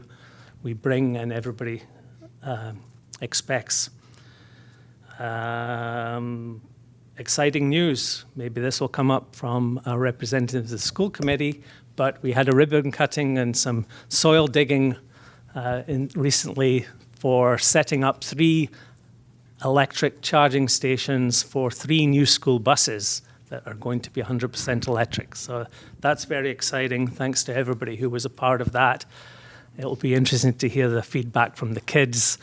bring and everybody expects. Exciting news. Maybe this will come up from our representatives of the school committee, but we had a ribbon cutting and some soil digging recently for setting up 3 electric charging stations for 3 new school buses that are going to be 100% electric. So that's very exciting. Thanks to everybody who was a part of that. It'll be interesting to hear the feedback from the kids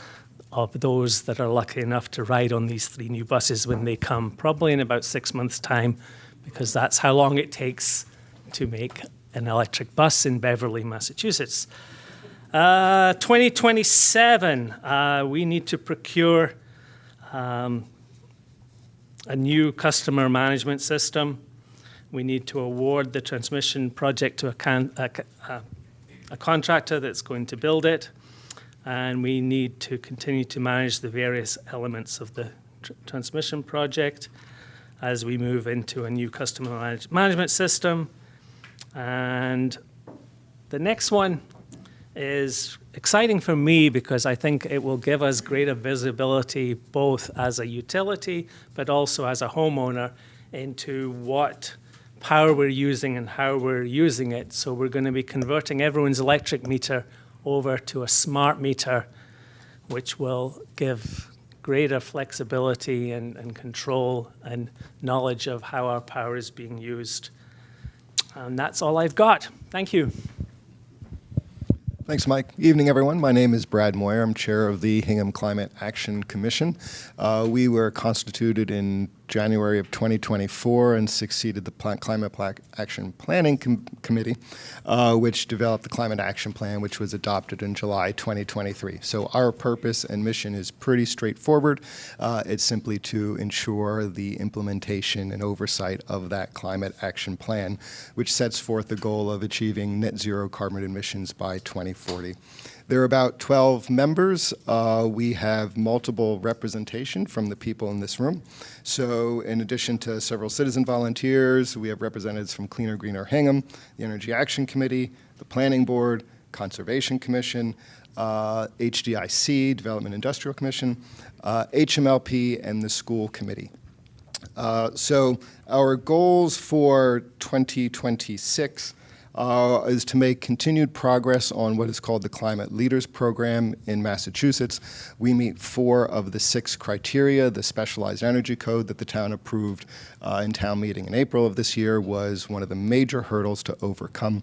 of those that are lucky enough to ride on these 3 new buses when they come, probably in about 6 months' time, because that's how long it takes to make an electric bus in Beverly, Massachusetts. 2027, we need to procure a new customer management system. We need to award the transmission project to a contractor that's going to build it. And we need to continue to manage the various elements of the transmission project as we move into a new customer management system. And the next one is exciting for me because I think it will give us greater visibility both as a utility but also as a homeowner into what power we're using and how we're using it. So we're going to be converting everyone's electric meter over to a smart meter, which will give greater flexibility and control and knowledge of how our power is being used. And that's all I've got. Thank you. Thanks, Mike. Evening, everyone. My name is Brad Moyer. I'm chair of the Hingham Climate Action Commission. We were constituted in January of 2024 and succeeded the Climate Action Planning Committee, which developed the Climate Action Plan, which was adopted in July 2023. So our purpose and mission is pretty straightforward. It's simply to ensure the implementation and oversight of that Climate Action Plan, which sets forth the goal of achieving net zero carbon emissions by 2040. There are about 12 members. We have multiple representation from the people in this room. So in addition to several citizen volunteers, we have representatives from Cleaner, Greener Hingham, the Energy Action Committee, the Planning Board, Conservation Commission, HDIC, Development Industrial Commission, HMLP, and the School Committee. So our goals for 2026 is to make continued progress on what is called the Climate Leaders Program in Massachusetts. We meet 4 of the 6 criteria. The Specialized Energy Code that the town approved in town meeting in April of this year was one of the major hurdles to overcome.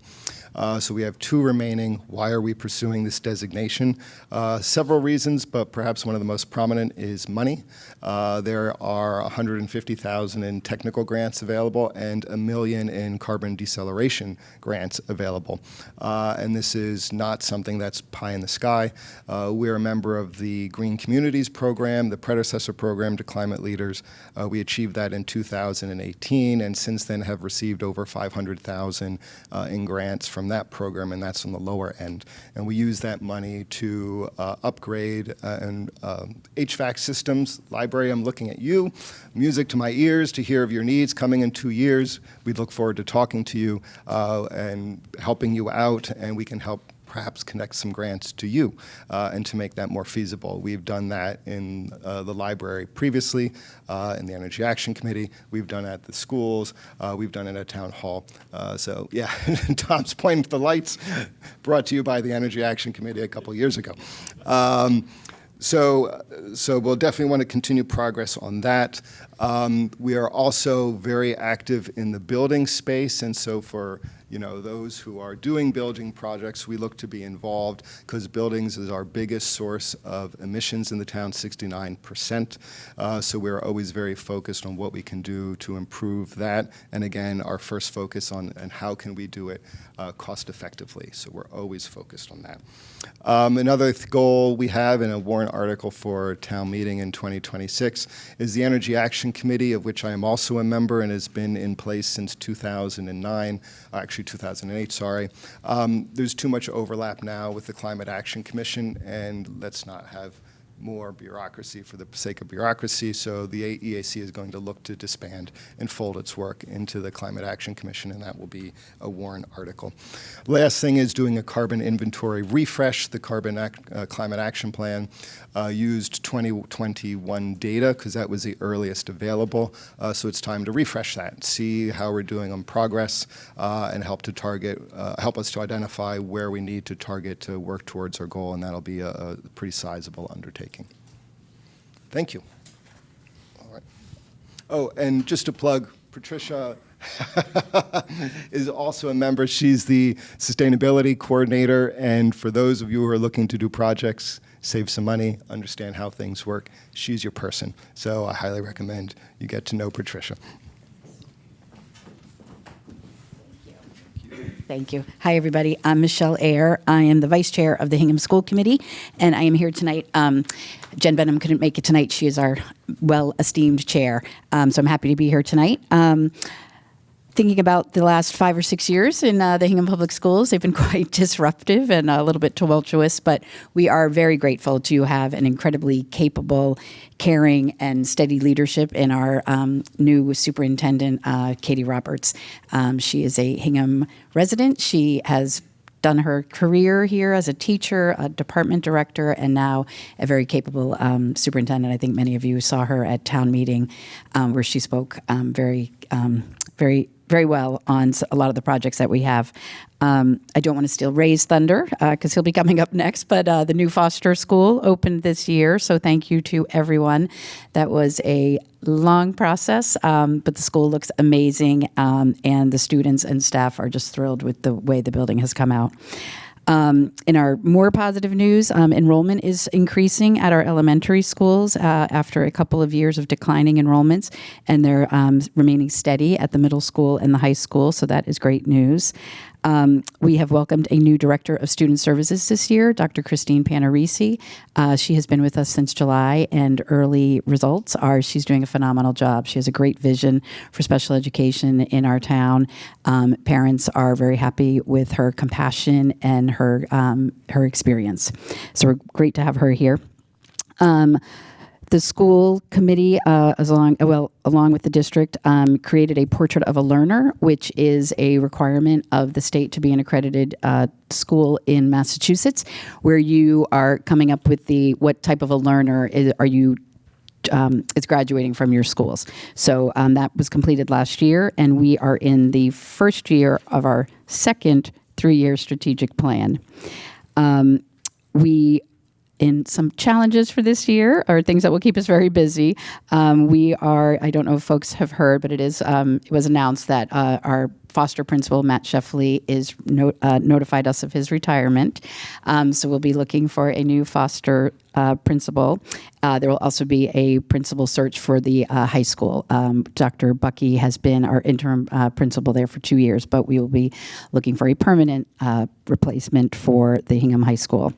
So we have 2 remaining. Why are we pursuing this designation? Several reasons, but perhaps one of the most prominent is money. There are $150,000 in technical grants available and $1 million in carbon deceleration grants available. And this is not something that's pie in the sky. We're a member of the Green Communities Program, the predecessor program to Climate Leaders. We achieved that in 2018, and since then have received over $500,000 in grants from that program, and that's on the lower end. And we use that money to upgrade HVAC systems. Library, I'm looking at you. Music to my ears to hear of your needs coming in 2 years. We look forward to talking to you and helping you out, and we can help perhaps connect some grants to you and to make that more feasible. We've done that in the library previously, in the Energy Action Committee. We've done it at the schools. We've done it at Town Hall. So yeah, Tom's pointing to the lights, brought to you by the Energy Action Committee a couple years ago. So we'll definitely want to continue progress on that. We are also very active in the building space, and so for those who are doing building projects, we look to be involved because buildings is our biggest source of emissions in the town, 69%. So we're always very focused on what we can do to improve that. And again, our first focus on and how can we do it cost effectively. So we're always focused on that. Another goal we have in a warrant article for town meeting in 2026 is the Energy Action Committee, of which I am also a member and has been in place since 2009. Actually, actually 2008, sorry. There's too much overlap now with the Climate Action Commission, and let's not have more bureaucracy for the sake of bureaucracy, so the EAC is going to look to disband and fold its work into the Climate Action Commission, and that will be a warrant article. Last thing is doing a carbon inventory refresh. The Climate Action Plan used 2021 data because that was the earliest available, so it's time to refresh that, see how we're doing on progress, and help us to identify where we need to target to work towards our goal, and that'll be a pretty sizable undertaking. Thank you. All right. Oh, and just to plug, Patricia is also a member. She's the sustainability coordinator, and for those of you who are looking to do projects, save some money, understand how things work, she's your person. So I highly recommend you get to know Patricia. Thank you. Hi, everybody. I'm Michelle Ayer. I am the vice chair of the Hingham School Committee, and I am here tonight. Jen Benham couldn't make it tonight. She is our well-esteemed chair, so I'm happy to be here tonight. Thinking about the last 5 or 6 years in the Hingham Public Schools, they've been quite disruptive and a little bit tumultuous, but we are very grateful to have an incredibly capable, caring, and steady leadership in our new superintendent, Katie Roberts. She is a Hingham resident. She has done her career here as a teacher, a department director, and now a very capable superintendent. I think many of you saw her at town meeting where she spoke very well on a lot of the projects that we have. I don't want to steal Ray's thunder because he'll be coming up next, but the new Foster School opened this year, so thank you to everyone. That was a long process, but the school looks amazing, and the students and staff are just thrilled with the way the building has come out. In our more positive news, enrollment is increasing at our elementary schools after a couple of years of declining enrollments, and they're remaining steady at the middle school and the high school, so that is great news. We have welcomed a new director of student services this year, Dr. Christine Panarisi. She has been with us since July, and early results are she's doing a phenomenal job. She has a great vision for special education in our town. Parents are very happy with her compassion and her experience. So we're great to have her here. The school committee, along with the district, created a portrait of a learner, which is a requirement of the state to be an accredited school in Massachusetts, where you are coming up with what type of a learner is graduating from your schools. So that was completed last year, and we are in the first year of our second 3-year strategic plan. In some challenges for this year, or things that will keep us very busy. I don't know if folks have heard, but it was announced that our foster principal, Matt Sheffley, is notified us of his retirement. So we'll be looking for a new foster principal. There will also be a principal search for the high school. Dr. Bucky has been our interim principal there for 2 years, but we will be looking for a permanent replacement for the Hingham High School.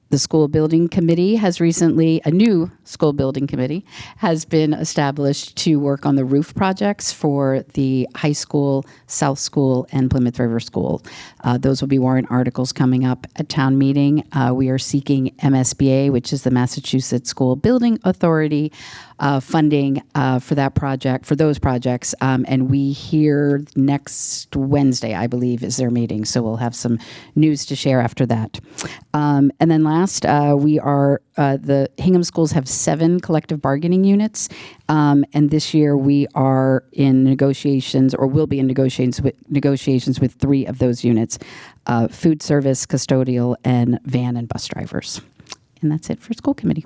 The school building committee a new school building committee has been established to work on the roof projects for the high school, South School, and Plymouth River School. Those will be warrant articles coming up at town meeting. We are seeking MSBA, which is the Massachusetts School Building Authority, funding for those projects. And we hear next Wednesday, I believe, is their meeting. So we'll have some news to share after that. And then last, the Hingham schools have 7 collective bargaining units. And this year we are in negotiations, or will be in negotiations with 3 of those units, food service, custodial, and van and bus drivers. And that's it for school committee.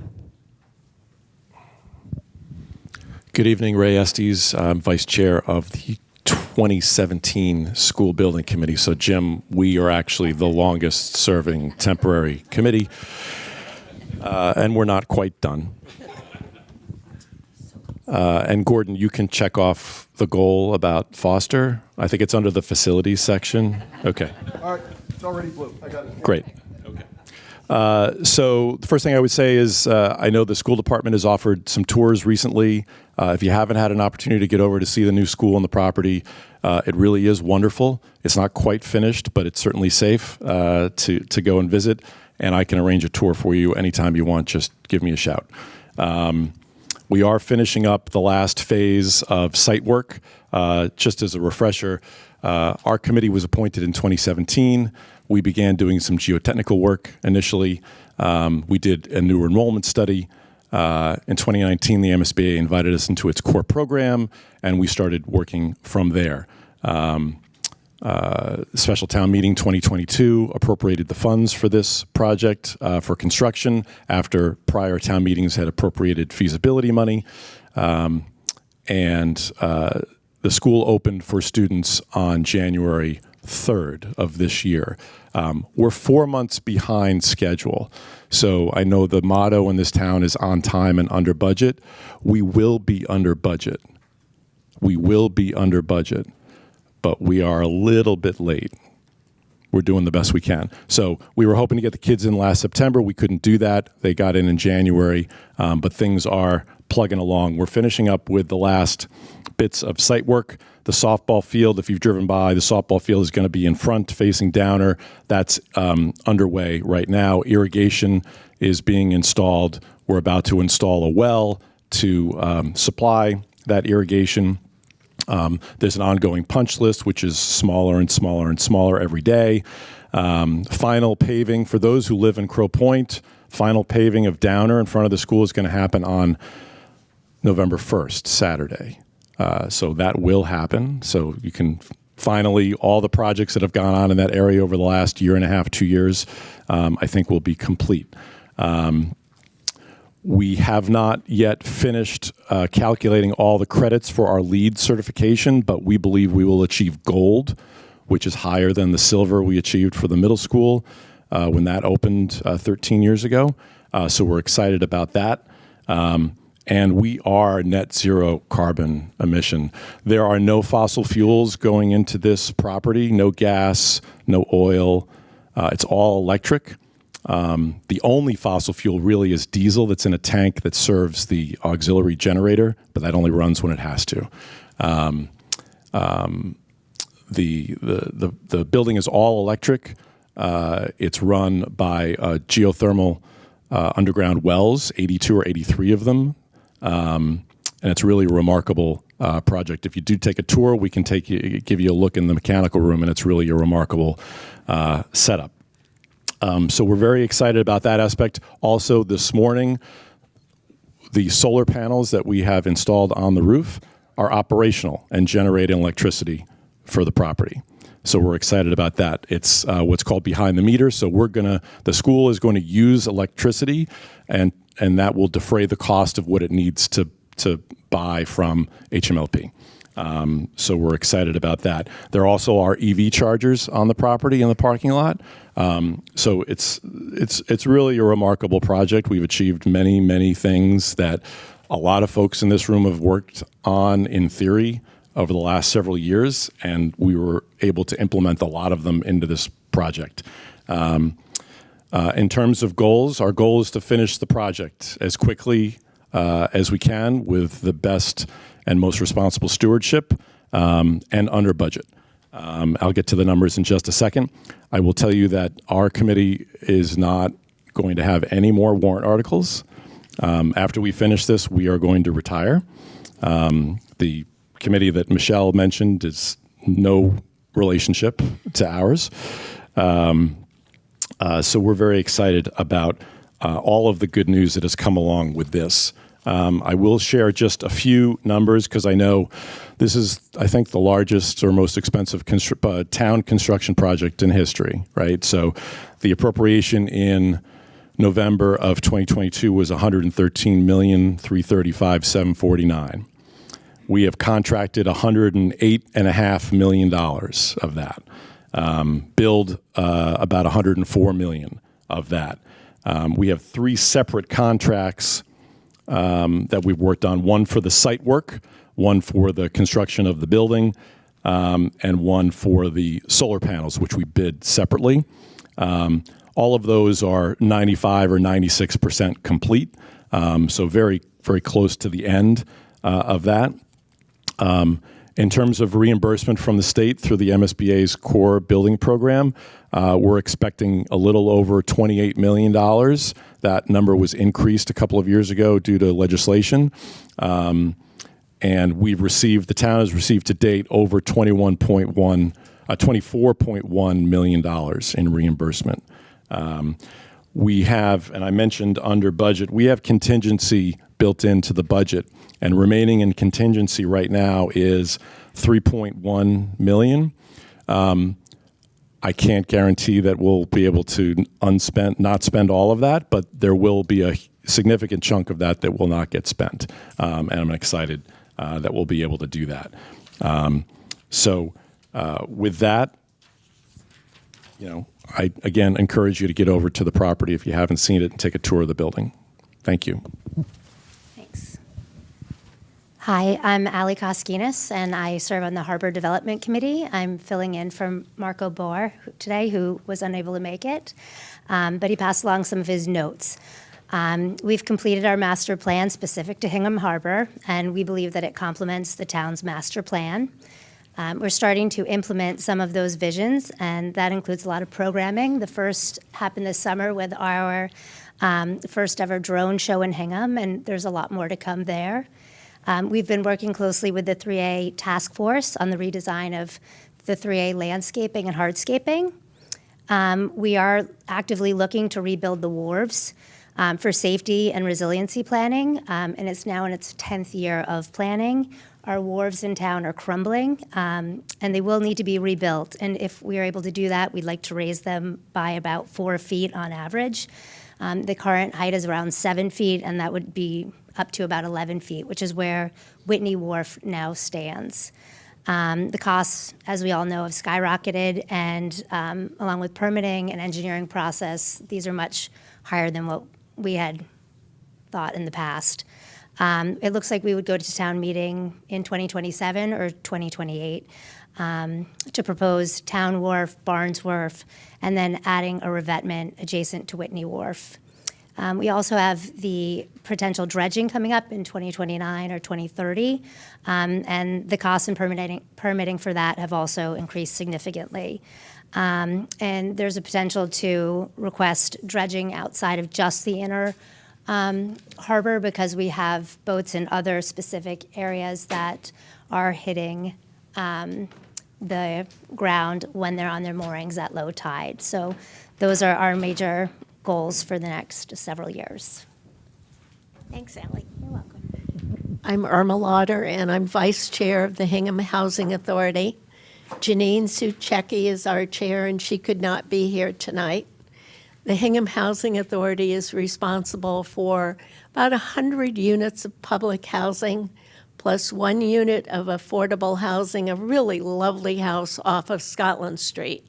Good evening, Ray Estes. I'm vice chair of the 2017 School Building Committee. So, Jim, we are actually the longest serving temporary committee, and we're not quite done. And Gordon, you can check off the goal about Foster. I think it's under the facilities section. Okay. All right, it's already blue. I got it. Great. Okay. So the first thing I would say is I know the school department has offered some tours recently. If you haven't had an opportunity to get over to see the new school and the property, it really is wonderful. It's not quite finished, but it's certainly safe to go and visit. And I can arrange a tour for you anytime you want. Just give me a shout. We are finishing up the last phase of site work. Just as a refresher, our committee was appointed in 2017. We began doing some geotechnical work initially. We did a new enrollment study. In 2019, the MSBA invited us into its core program, and we started working from there. Special town meeting 2022 appropriated the funds for this project for construction after prior town meetings had appropriated feasibility money. And the school opened for students on January 3rd of this year. We're 4 months behind schedule. So I know the motto in this town is on time and under budget. We will be under budget. We will be under budget, but we are a little bit late. We're doing the best we can. So we were hoping to get the kids in last September. We couldn't do that. They got in January, but things are plugging along. We're finishing up with the last bits of site work. The softball field, if you've driven by, the softball field is going to be in front facing Downer. That's underway right now. Irrigation is being installed. We're about to install a well to supply that irrigation. There's an ongoing punch list, which is smaller and smaller and smaller every day. Final paving, for those who live in Crow Point, final paving of Downer in front of the school is going to happen on November 1st, Saturday. So that will happen. So you can finally, all the projects that have gone on in that area over the last year and a half, 2 years, I think will be complete. We have not yet finished calculating all the credits for our LEED certification, but we believe we will achieve gold, which is higher than the silver we achieved for the middle school when that opened 13 years ago. So we're excited about that. And we are net zero carbon emission. There are no fossil fuels going into this property, no gas, no oil. It's all electric. The only fossil fuel really is diesel that's in a tank that serves the auxiliary generator, but that only runs when it has to. The building is all electric. It's run by geothermal underground wells, 82 or 83 of them. And it's really a remarkable project. If you do take a tour, we can give you a look in the mechanical room, and it's really a remarkable setup. So we're very excited about that aspect. Also, this morning, the solar panels that we have installed on the roof are operational and generating electricity for the property. So we're excited about that. It's what's called behind the meter. So the school is going to use electricity, and that will defray the cost of what it needs to buy from HMLP. So we're excited about that. There also are EV chargers on the property in the parking lot. So it's really a remarkable project. We've achieved many, many things that a lot of folks in this room have worked on in theory over the last several years, and we were able to implement a lot of them into this project. In terms of goals, our goal is to finish the project as quickly as we can with the best and most responsible stewardship and under budget. I'll get to the numbers in just a second. I will tell you that our committee is not going to have any more warrant articles. After we finish this, we are going to retire. The committee that Michelle mentioned is no relationship to ours. So we're very excited about all of the good news that has come along with this. I will share just a few numbers because I know this is, I think, the largest or most expensive town construction project in history, right? So the appropriation in November of 2022 was $113,335,749. We have contracted $108.5 million of that. Billed about $104 million of that. We have 3 separate contracts that we've worked on, one for the site work, one for the construction of the building, and one for the solar panels, which we bid separately. All of those are 95 or 96% complete, so very, very close to the end of that. In terms of reimbursement from the state through the MSBA's core building program, we're expecting a little over $28 million. That number was increased a couple of years ago due to legislation. And the town has received to date over $24.1 million in reimbursement. We have, and I mentioned under budget, we have contingency built into the budget, and remaining in contingency right now is $3.1 million. I can't guarantee that we'll be able to not spend all of that, but there will be a significant chunk of that that will not get spent, and I'm excited that we'll be able to do that. With that, I again encourage you to get over to the property if you haven't seen it and take a tour of the building. Thank you. Thanks. Hi, I'm Ali Koskinas, and I serve on the Harbor Development Committee. I'm filling in for Marco Boer today, who was unable to make it, but he passed along some of his notes. We've completed our master plan specific to Hingham Harbor, and we believe that it complements the town's master plan. We're starting to implement some of those visions, and that includes a lot of programming. The first happened this summer with our first ever drone show in Hingham, and there's a lot more to come there. We've been working closely with the 3A task force on the redesign of the 3A landscaping and hardscaping. We are actively looking to rebuild the wharves for safety and resiliency planning, and it's now in its 10th year of planning. Our wharves in town are crumbling, and they will need to be rebuilt. And if we are able to do that, we'd like to raise them by about 4 feet on average. The current height is around 7 feet, and that would be up to about 11 feet, which is where Whitney Wharf now stands. The costs, as we all know, have skyrocketed, and along with permitting and engineering process, these are much higher than what we had thought in the past. It looks like we would go to town meeting in 2027 or 2028 to propose Town Wharf, Barnes Wharf, and then adding a revetment adjacent to Whitney Wharf. We also have the potential dredging coming up in 2029 or 2030, and the costs and permitting for that have also increased significantly. And there's a potential to request dredging outside of just the inner harbor, because we have boats in other specific areas that are hitting the ground when they're on their moorings at low tide. So those are our major goals for the next several years. Thanks, Allie. You're welcome. I'm Irma Lauder, and I'm Vice Chair of the Hingham Housing Authority. Janine Suchecki is our chair, and she could not be here tonight. The Hingham Housing Authority is responsible for about 100 units of public housing, plus 1 unit of affordable housing, a really lovely house off of Scotland Street.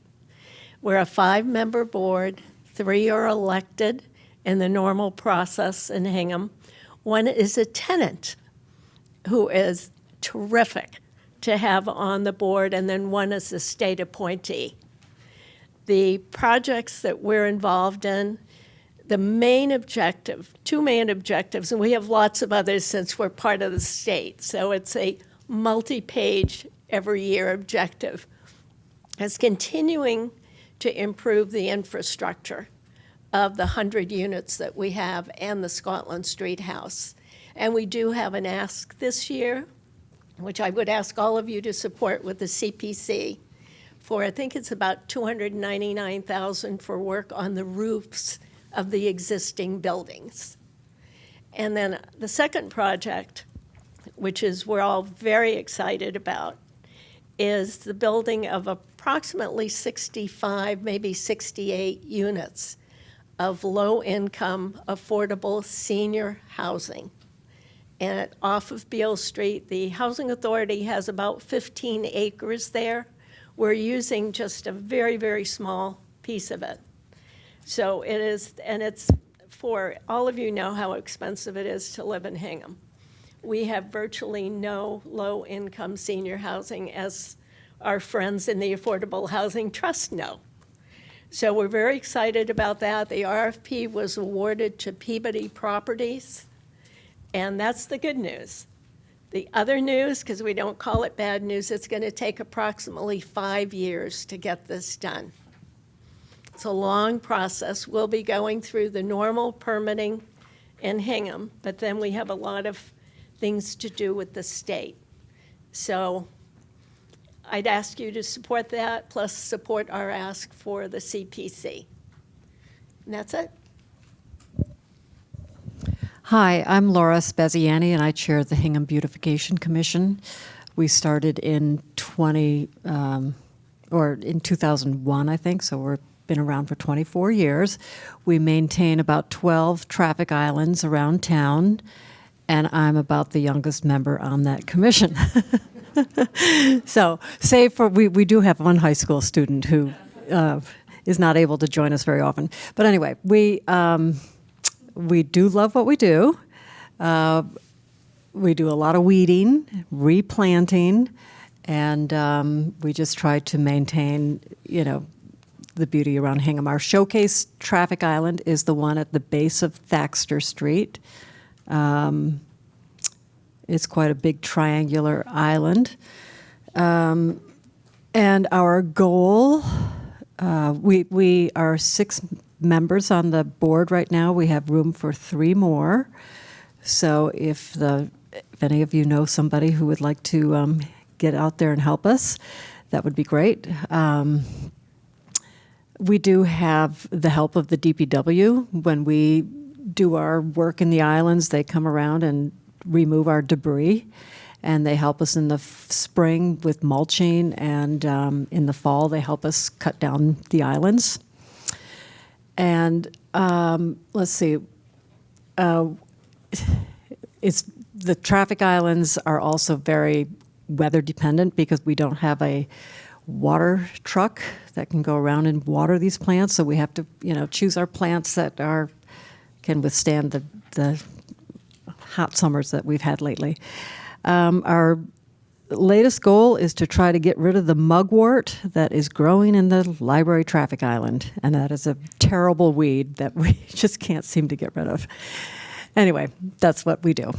We're a 5-member board. 3 are elected in the normal process in Hingham. 1 is a tenant who is terrific to have on the board, and then 1 is a state appointee. The projects that we're involved in, the main objective, 2 main objectives, and we have lots of others since we're part of the state, so it's a multi-page every year objective, is continuing to improve the infrastructure of the 100 units that we have and the Scotland Street house. And we do have an ask this year, which I would ask all of you to support with the CPC, for I think it's about $299,000 for work on the roofs of the existing buildings. And then the second project, which is we're all very excited about, is the building of approximately 65, maybe 68 units of low-income, affordable senior housing. And off of Beale Street, the Housing Authority has about 15 acres there. We're using just a very, very small piece of it. So it is, and it's for, all of you know how expensive it is to live in Hingham. We have virtually no low-income senior housing, as our friends in the Affordable Housing Trust know. So we're very excited about that. The RFP was awarded to Peabody Properties, and that's the good news. The other news, because we don't call it bad news, it's going to take approximately 5 years to get this done. It's a long process. We'll be going through the normal permitting in Hingham, but then we have a lot of things to do with the state. So I'd ask you to support that, plus support our ask for the CPC. And that's it. Hi, I'm Laura Speziani, and I chair the Hingham Beautification Commission. We started in 2001, I think, so we've been around for 24 years. We maintain about 12 traffic islands around town, and I'm about the youngest member on that commission. So, save for, we do have one high school student who is not able to join us very often. But anyway, we do love what we do. We do a lot of weeding, replanting, and we just try to maintain, the beauty around Hingham. Our showcase traffic island is the one at the base of Thaxter Street. It's quite a big triangular island. And our goal, we are 6 members on the board right now. We have room for 3 more. So if any of you know somebody who would like to get out there and help us, that would be great. We do have the help of the DPW. When we do our work in the islands, they come around and remove our debris, and they help us in the spring with mulching, and in the fall they help us cut down the islands. And let's see, the traffic islands are also very weather dependent because we don't have a water truck that can go around and water these plants. So we have to, choose our plants that can withstand the hot summers that we've had lately. Our latest goal is to try to get rid of the mugwort that is growing in the library traffic island, and that is a terrible weed that we just can't seem to get rid of. Anyway, that's what we do.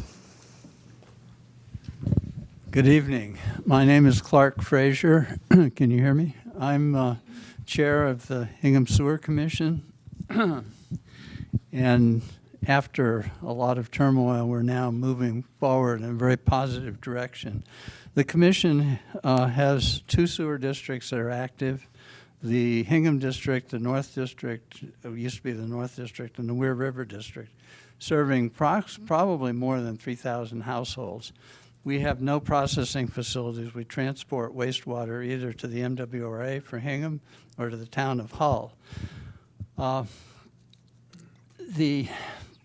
Good evening. My name is Clark Frazier. Can you hear me? I'm chair of the Hingham Sewer Commission. And after a lot of turmoil, we're now moving forward in a very positive direction. The commission has 2 sewer districts that are active. The Hingham District, the North District, it used to be the North District, and the Weir River District, serving probably more than 3,000 households. We have no processing facilities. We transport wastewater either to the MWRA for Hingham or to the town of Hull. The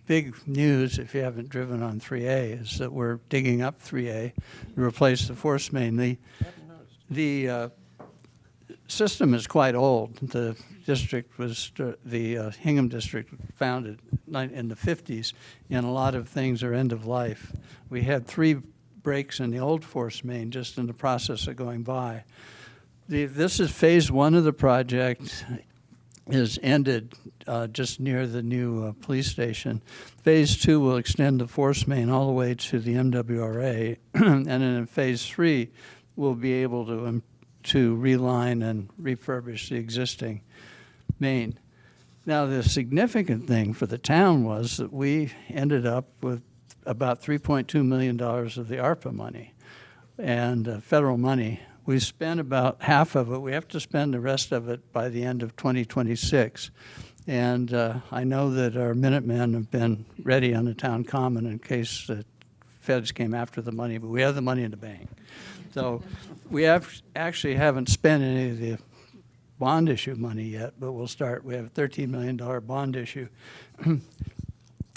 big news, if you haven't driven on 3A, is that we're digging up 3A to replace the force main. The system is quite old. The district was, the Hingham district was founded in the 50s, and a lot of things are end of life. We had 3 breaks in the old force main just in the process of going by. This is phase 1 of the project. Is ended just near the new police station. Phase 2 will extend the force main all the way to the MWRA, and then in phase 3, we'll be able to reline and refurbish the existing main. Now, the significant thing for the town was that we ended up with about $3.2 million of the ARPA money and federal money. We spent about half of it. We have to spend the rest of it by the end of 2026. And I know that our Minutemen have been ready on the town common in case the feds came after the money, but we have the money in the bank. So we actually haven't spent any of the bond issue money yet, but we'll start. We have a $13 million bond issue.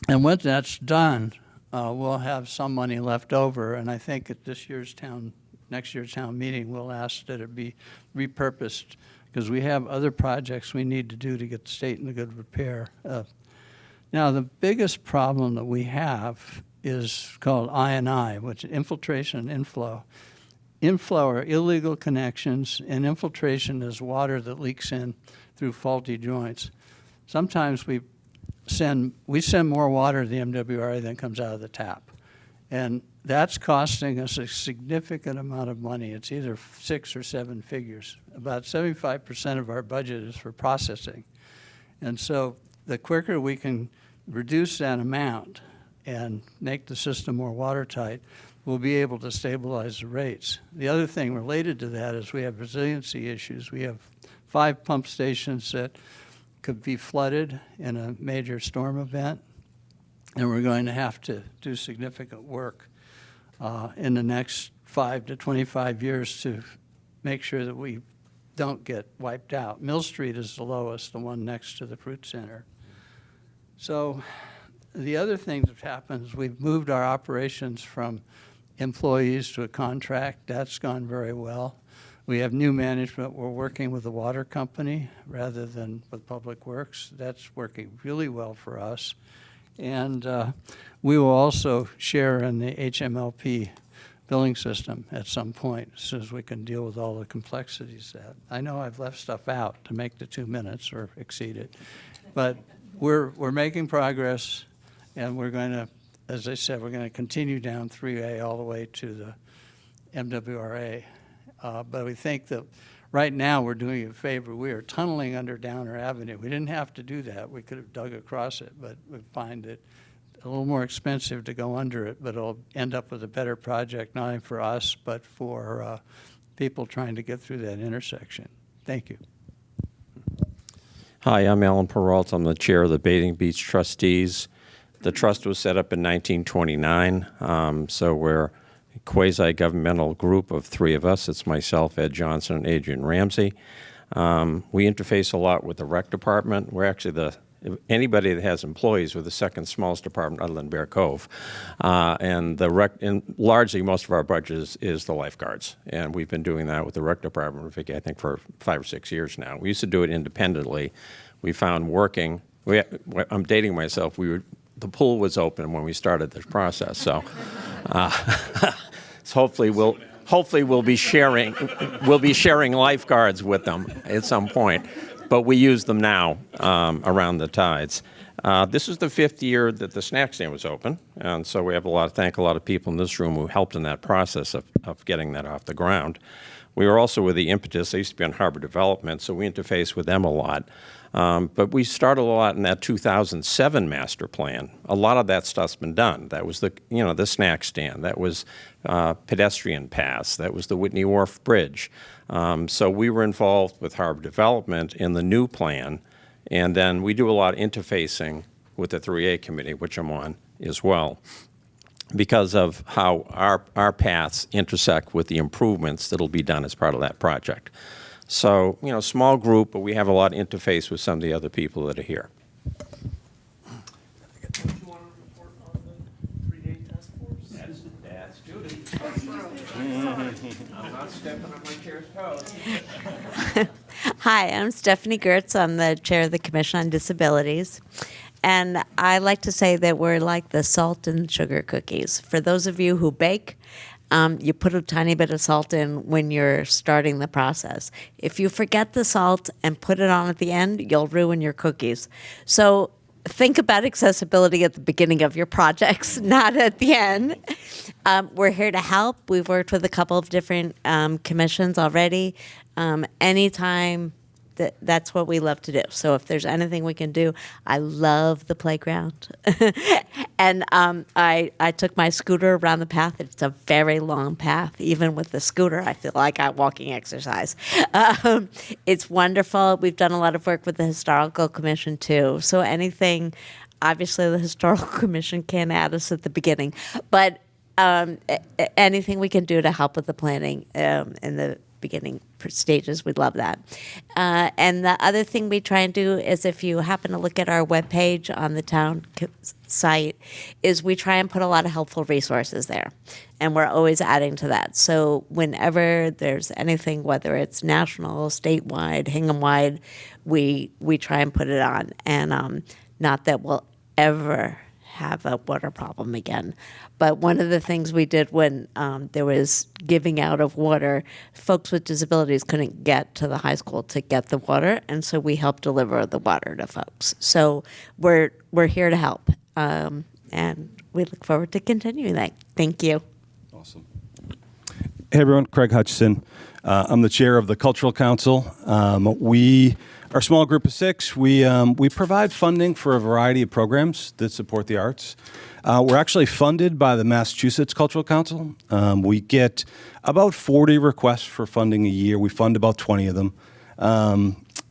And once that's done, we'll have some money left over. And I think at next year's town meeting, we'll ask that it be repurposed because we have other projects we need to do to get the state in a good repair. Now, the biggest problem that we have is called I&I, which is infiltration and inflow. Inflow are illegal connections, and infiltration is water that leaks in through faulty joints. Sometimes we send more water to the MWRA than comes out of the tap. And that's costing us a significant amount of money. It's either 6 or 7 figures. About 75% of our budget is for processing. And so the quicker we can reduce that amount and make the system more watertight, we'll be able to stabilize the rates. The other thing related to that is we have resiliency issues. We have 5 pump stations that could be flooded in a major storm event, and we're going to have to do significant work in the next 5 to 25 years to make sure that we don't get wiped out. Mill Street is the lowest, the one next to the Fruit Center. So the other thing that happened is we've moved our operations from employees to a contract. That's gone very well. We have new management. We're working with the water company rather than with Public Works. That's working really well for us. And we will also share in the HMLP billing system at some point, as soon as we can deal with all the complexities of that. I know I've left stuff out to make the 2 minutes or exceed it, but we're making progress, and we're going to, as I said, we're going to continue down 3A all the way to the MWRA. But we think that right now we're doing a favor. We are tunneling under Downer Avenue. We didn't have to do that. We could have dug across it, but we find it a little more expensive to go under it, but it'll end up with a better project, not only for us, but for people trying to get through that intersection. Thank you. Hi, I'm Alan Peralta. I'm the chair of the Bathing Beach Trustees. The trust was set up in 1929, so we're a quasi-governmental group of 3 of us. It's myself, Ed Johnson, and Adrian Ramsey. We interface a lot with the rec department. We're actually anybody that has employees, we're the second smallest department other than Bear Cove. And largely most of our budget is the lifeguards. And we've been doing that with the rec department, I think, for 5 or 6 years now. We used to do it independently. We found working, I'm dating myself, the pool was open when we started this process. So, so hopefully we'll be sharing lifeguards with them at some point. But we use them now around the tides. This is the 5th year that the snack stand was open, and so we have thank a lot of people in this room who helped in that process of getting that off the ground. We were also with the impetus. They used to be on Harbor Development, so we interface with them a lot. But we started a lot in that 2007 master plan. A lot of that stuff's been done. That was the snack stand. That was pedestrian paths. That was the Whitney Wharf Bridge. So we were involved with Harbor Development in the new plan, and then we do a lot of interfacing with the 3A committee, which I'm on as well, because of how our paths intersect with the improvements that'll be done as part of that project. So, small group, but we have a lot of interface with some of the other people that are here. That's Judy. I'm not stepping on my chair's toes. Hi, I'm Stephanie Gertz. I'm the chair of the Commission on Disabilities. And I like to say that we're like the salt and sugar cookies. For those of you who bake, you put a tiny bit of salt in when you're starting the process. If you forget the salt and put it on at the end, you'll ruin your cookies. So think about accessibility at the beginning of your projects, not at the end. We're here to help. We've worked with a couple of different commissions already. Anytime, that's what we love to do. So if there's anything we can do, I love the playground. And I took my scooter around the path. It's a very long path. Even with the scooter, I feel like I'm walking exercise. It's wonderful. We've done a lot of work with the Historical Commission, too. So anything, obviously the Historical Commission can't add us at the beginning. But anything we can do to help with the planning in the beginning stages, we'd love that. And the other thing we try and do is, if you happen to look at our webpage on the town site, is we try and put a lot of helpful resources there. And we're always adding to that. So whenever there's anything, whether it's national, statewide, Hingham-wide, we try and put it on. And not that we'll ever have a water problem again. But one of the things we did when there was giving out of water, folks with disabilities couldn't get to the high school to get the water, and so we helped deliver the water to folks. So we're here to help, and we look forward to continuing that. Thank you. Awesome. Hey everyone, Craig Hutchison. I'm the chair of the Cultural Council. We are a small group of 6. We provide funding for a variety of programs that support the arts. We're actually funded by the Massachusetts Cultural Council. We get about 40 requests for funding a year. We fund about 20 of them.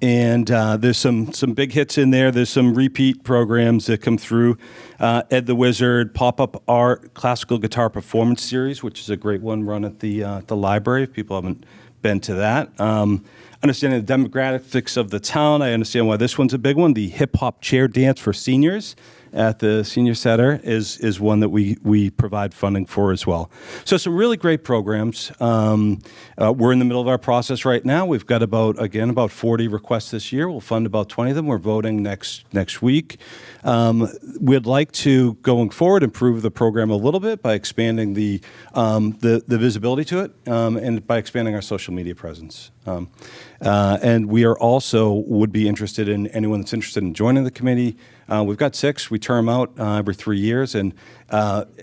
And there's some big hits in there. There's some repeat programs that come through. Ed the Wizard, Pop-Up Art, Classical Guitar Performance Series, which is a great one run at the library, if people haven't been to that. Understanding the demographics of the town, I understand why this one's a big one. The hip-hop chair dance for seniors at the Senior Center is one that we provide funding for as well. So some really great programs. We're in the middle of our process right now. We've got about 40 requests this year. We'll fund about 20 of them. We're voting next week. We'd like to, going forward, improve the program a little bit by expanding the visibility to it and by expanding our social media presence. And we are also would be interested in anyone that's interested in joining the committee. We've got 6. We term out every 3 years, and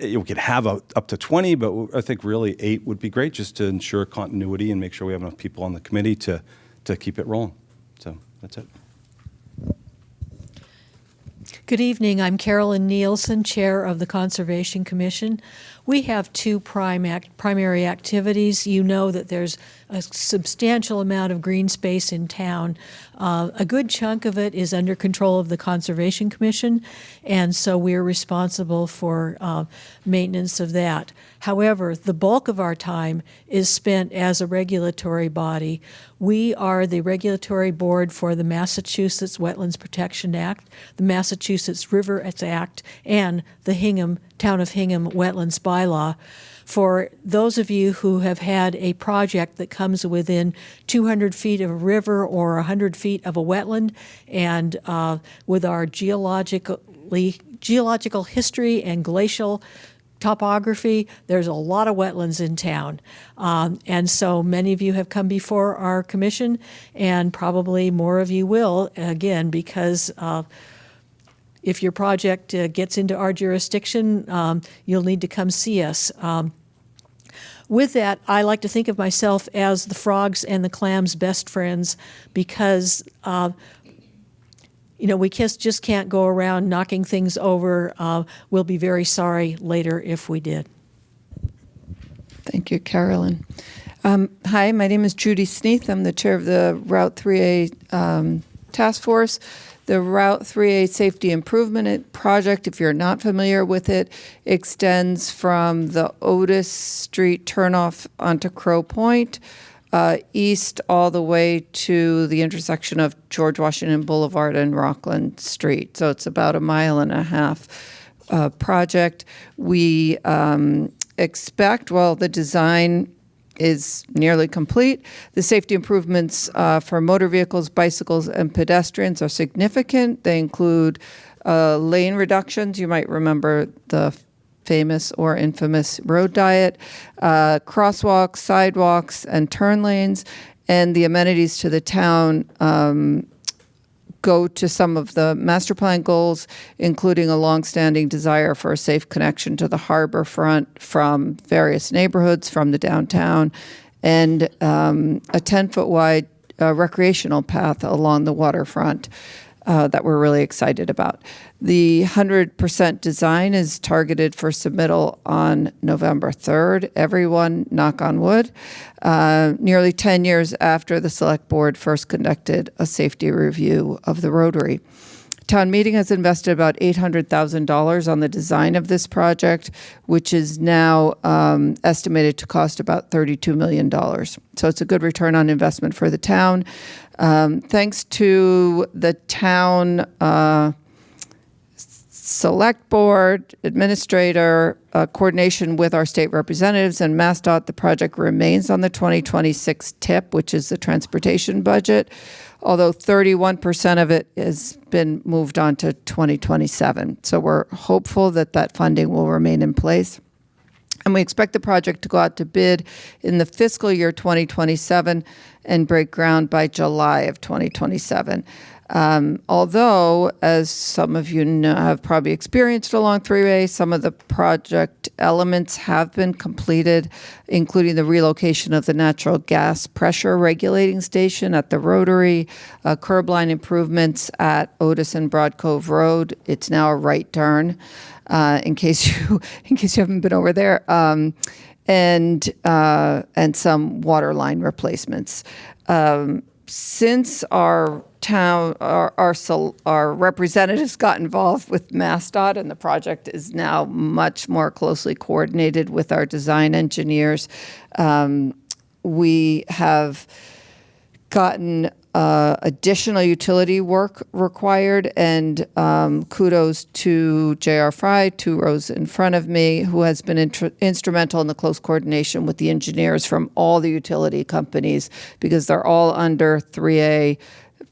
we could have up to 20, but I think really 8 would be great, just to ensure continuity and make sure we have enough people on the committee to keep it rolling. So that's it. Good evening. I'm Carolyn Nielsen, Chair of the Conservation Commission. We have 2 primary activities. You know that there's a substantial amount of green space in town. A good chunk of it is under control of the Conservation Commission, and so we're responsible for maintenance of that. However, the bulk of our time is spent as a regulatory body. We are the regulatory board for the Massachusetts Wetlands Protection Act, the Massachusetts River Act, and the Town of Hingham Wetlands Bylaw. For those of you who have had a project that comes within 200 feet of a river or 100 feet of a wetland, and with our geological history and glacial topography, there's a lot of wetlands in town. And so many of you have come before our commission, and probably more of you will, again, because if your project gets into our jurisdiction, you'll need to come see us. With that, I like to think of myself as the frogs and the clams' best friends, because we just can't go around knocking things over. We'll be very sorry later if we did. Thank you, Carolyn. Hi, my name is Judy Sneath. I'm the chair of the Route 3A Task Force. The Route 3A Safety Improvement Project, if you're not familiar with it, extends from the Otis Street turnoff onto Crow Point, east all the way to the intersection of George Washington Boulevard and Rockland Street. So it's about 1.5 mile project. We expect, the design is nearly complete. The safety improvements for motor vehicles, bicycles, and pedestrians are significant. They include lane reductions. You might remember the famous or infamous road diet, crosswalks, sidewalks, and turn lanes, and the amenities to the town go to some of the master plan goals, including a longstanding desire for a safe connection to the harbor front from various neighborhoods from the downtown, and a 10-foot wide recreational path along the waterfront that we're really excited about. The 100% design is targeted for submittal on November 3rd. Everyone, knock on wood, nearly 10 years after the Select Board first conducted a safety review of the Rotary. Town meeting has invested about $800,000 on the design of this project, which is now estimated to cost about $32 million. So it's a good return on investment for the town. Thanks to the town Select Board, administrator, coordination with our state representatives and MassDOT, the project remains on the 2026 TIP, which is the transportation budget. although 31% of it has been moved on to 2027. So we're hopeful that that funding will remain in place. And we expect the project to go out to bid in the fiscal year 2027 and break ground by July of 2027. Although, as some of you know, have probably experienced along 3A, some of the project elements have been completed, including the relocation of the natural gas pressure regulating station at the Rotary, curb line improvements at Otis and Broad Cove Road. It's now a right turn, in case you haven't been over there, and some water line replacements. Since our town, our representatives got involved with MassDOT, and the project is now much more closely coordinated with our design engineers, we have gotten additional utility work required, and kudos to J.R. Fry, 2 rows in front of me, who has been instrumental in the close coordination with the engineers from all the utility companies, because they're all under 3A,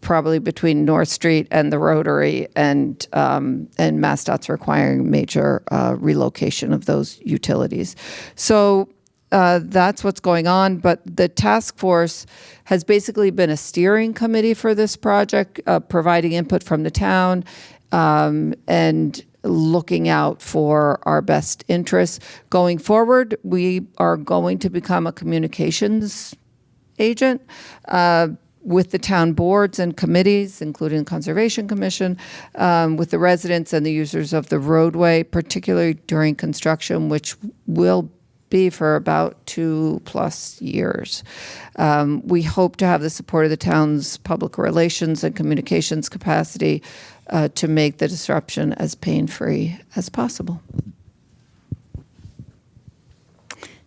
probably between North Street and the Rotary, and MassDOT's requiring major relocation of those utilities. So that's what's going on, but the task force has basically been a steering committee for this project, providing input from the town and looking out for our best interests. Going forward, we are going to become a communications agent with the town boards and committees, including the Conservation Commission, with the residents and the users of the roadway, particularly during construction, which will be for about 2+ years. We hope to have the support of the town's public relations and communications capacity to make the disruption as pain-free as possible.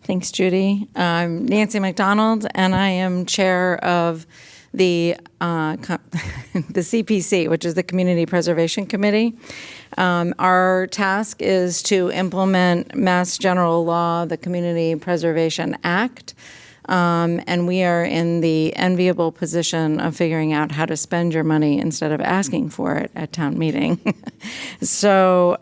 Thanks, Judy. I'm Nancy McDonald, and I am chair of the CPC, which is the Community Preservation Committee. Our task is to implement Mass General Law, the Community Preservation Act, and we are in the enviable position of figuring out how to spend your money instead of asking for it at town meeting. So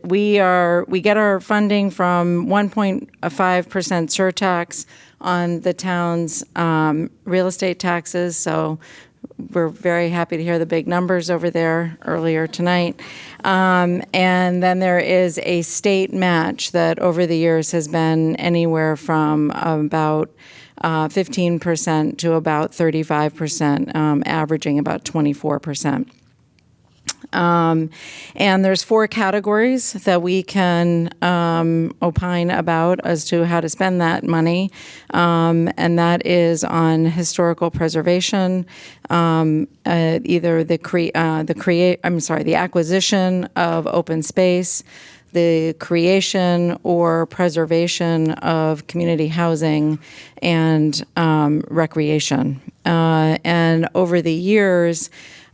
we get our funding from 1.5% surtax on the town's real estate taxes. So we're very happy to hear the big numbers over there earlier tonight. And then there is a state match that over the years has been anywhere from about 15% to about 35%, averaging about 24%. And there's 4 categories that we can opine about as to how to spend that money, and that is on historical preservation, either the acquisition of open space, the creation or preservation of community housing, and recreation. And over the years,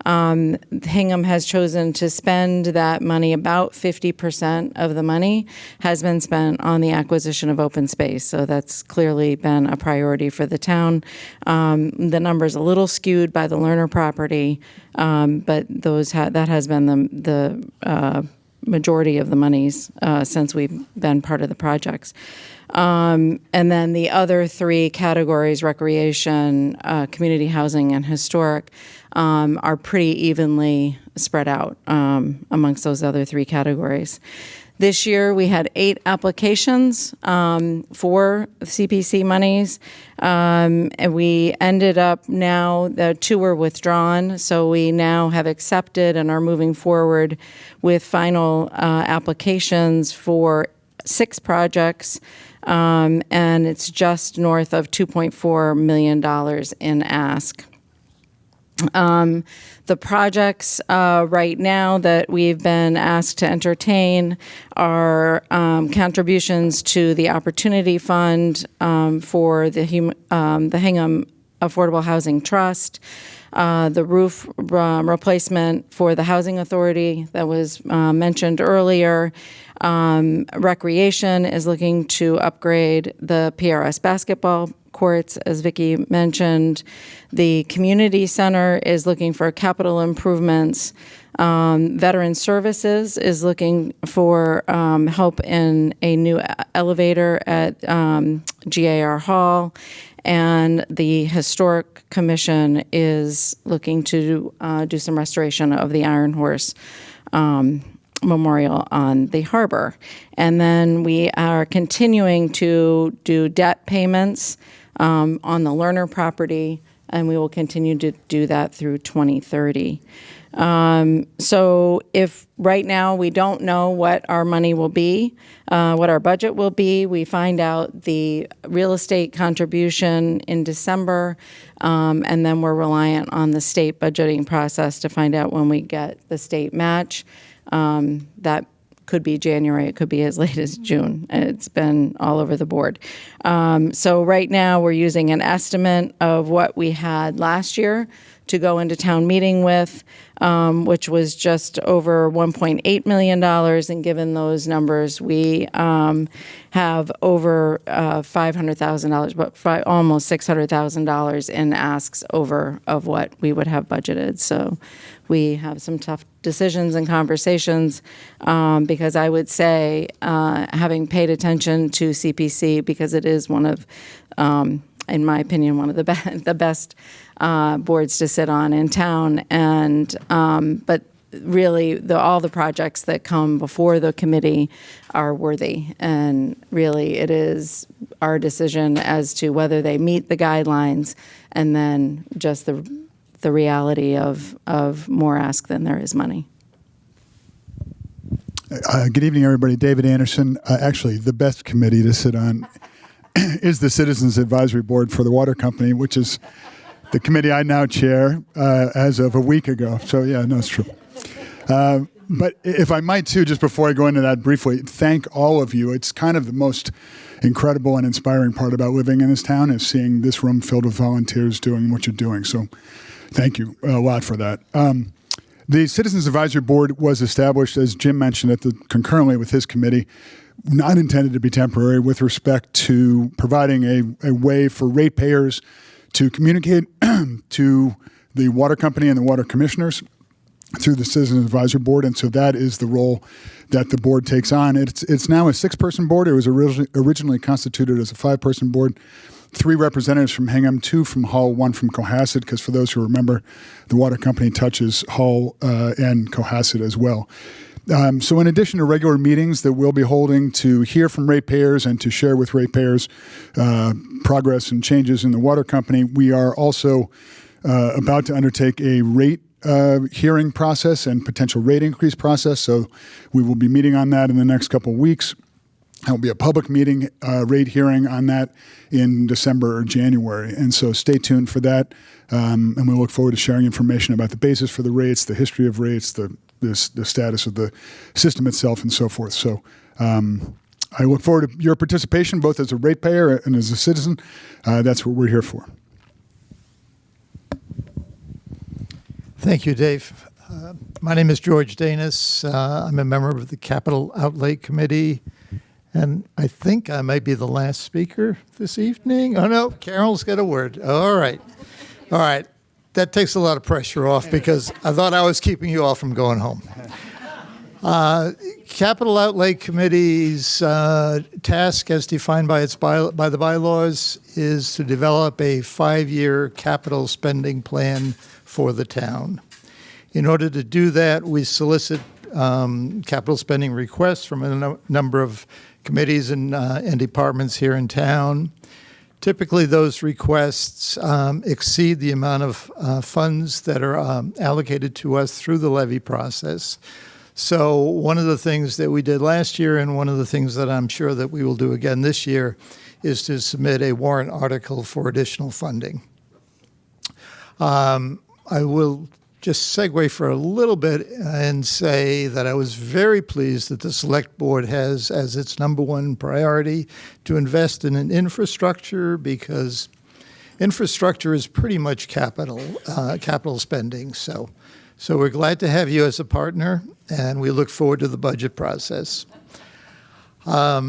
Hingham has chosen to spend that money. About 50% of the money has been spent on the acquisition of open space. So that's clearly been a priority for the town. The number's a little skewed by the Lerner property, but that has been the majority of the monies since we've been part of the projects. And then the other 3 categories, recreation, community housing, and historic, are pretty evenly spread out amongst those other 3 categories. This year, we had 8 applications for CPC monies, and we ended up now, the 2 were withdrawn, so we now have accepted and are moving forward with final applications for 6 projects, and it's just north of $2.4 million in ask. The projects right now that we've been asked to entertain are contributions to the Opportunity Fund for the Hingham Affordable Housing Trust, the roof replacement for the Housing Authority that was mentioned earlier. Recreation is looking to upgrade the PRS basketball courts, as Vicki mentioned. The community center is looking for capital improvements. Veteran Services is looking for help in a new elevator at GAR Hall. And the Historic Commission is looking to do some restoration of the Iron Horse Memorial on the harbor. And then we are continuing to do debt payments on the Lerner property, and we will continue to do that through 2030. So if right now we don't know what our money will be, what our budget will be, we find out the real estate contribution in December, and then we're reliant on the state budgeting process to find out when we get the state match. That could be January, it could be as late as June. It's been all over the board. So right now we're using an estimate of what we had last year to go into town meeting with, which was just over $1.8 million. And given those numbers, we have over $500,000, but almost $600,000 in asks over of what we would have budgeted. So we have some tough decisions and conversations because I would say, having paid attention to CPC, because it is one of, in my opinion, one of the best boards to sit on in town, and but really all the projects that come before the committee are worthy, and really it is our decision as to whether they meet the guidelines, and then just the reality of more ask than there is money. Good evening, everybody. David Anderson. Actually, the best committee to sit on is the Citizens Advisory Board for the Water Company, which is the committee I now chair as of a week ago. So, yeah, no, it's true. But if I might, too, just before I go into that briefly, thank all of you. It's kind of the most incredible and inspiring part about living in this town is seeing this room filled with volunteers doing what you're doing. So thank you a lot for that. The Citizens Advisory Board was established, as Jim mentioned, concurrently with his committee, not intended to be temporary, with respect to providing a way for ratepayers to communicate to the water company and the water commissioners through the Citizens Advisory Board. And so that is the role that the board takes on. It's now a 6-person board. It was originally constituted as a 5-person board. 3 representatives from Hingham, 2 from Hull, 1 from Cohasset, because for those who remember, the water company touches Hull and Cohasset as well. So in addition to regular meetings that we'll be holding to hear from ratepayers and to share with ratepayers progress and changes in the water company, we are also about to undertake a rate hearing process and potential rate increase process. So we will be meeting on that in the next couple of weeks. There will be a public meeting, rate hearing on that in December or January. And so stay tuned for that. And we look forward to sharing information about the basis for the rates, the history of rates, the status of the system itself, and so forth. So I look forward to your participation, both as a ratepayer and as a citizen. That's what we're here for. Thank you, Dave. My name is George Danis. I'm a member of the Capital Outlay Committee. And I think I might be the last speaker this evening. Oh, no, Carol's got a word. All right. All right. That takes a lot of pressure off because I thought I was keeping you all from going home. Capital Outlay Committee's task, as defined by the bylaws, is to develop a 5-year capital spending plan for the town. In order to do that, we solicit capital spending requests from a number of committees and departments here in town. Typically, those requests exceed the amount of funds that are allocated to us through the levy process. So one of the things that we did last year, and one of the things that I'm sure that we will do again this year, is to submit a warrant article for additional funding. I will just segue for a little bit and say that I was very pleased that the Select Board has as its #1 priority to invest in an infrastructure, because infrastructure is pretty much capital spending. So we're glad to have you as a partner, and we look forward to the budget process. Let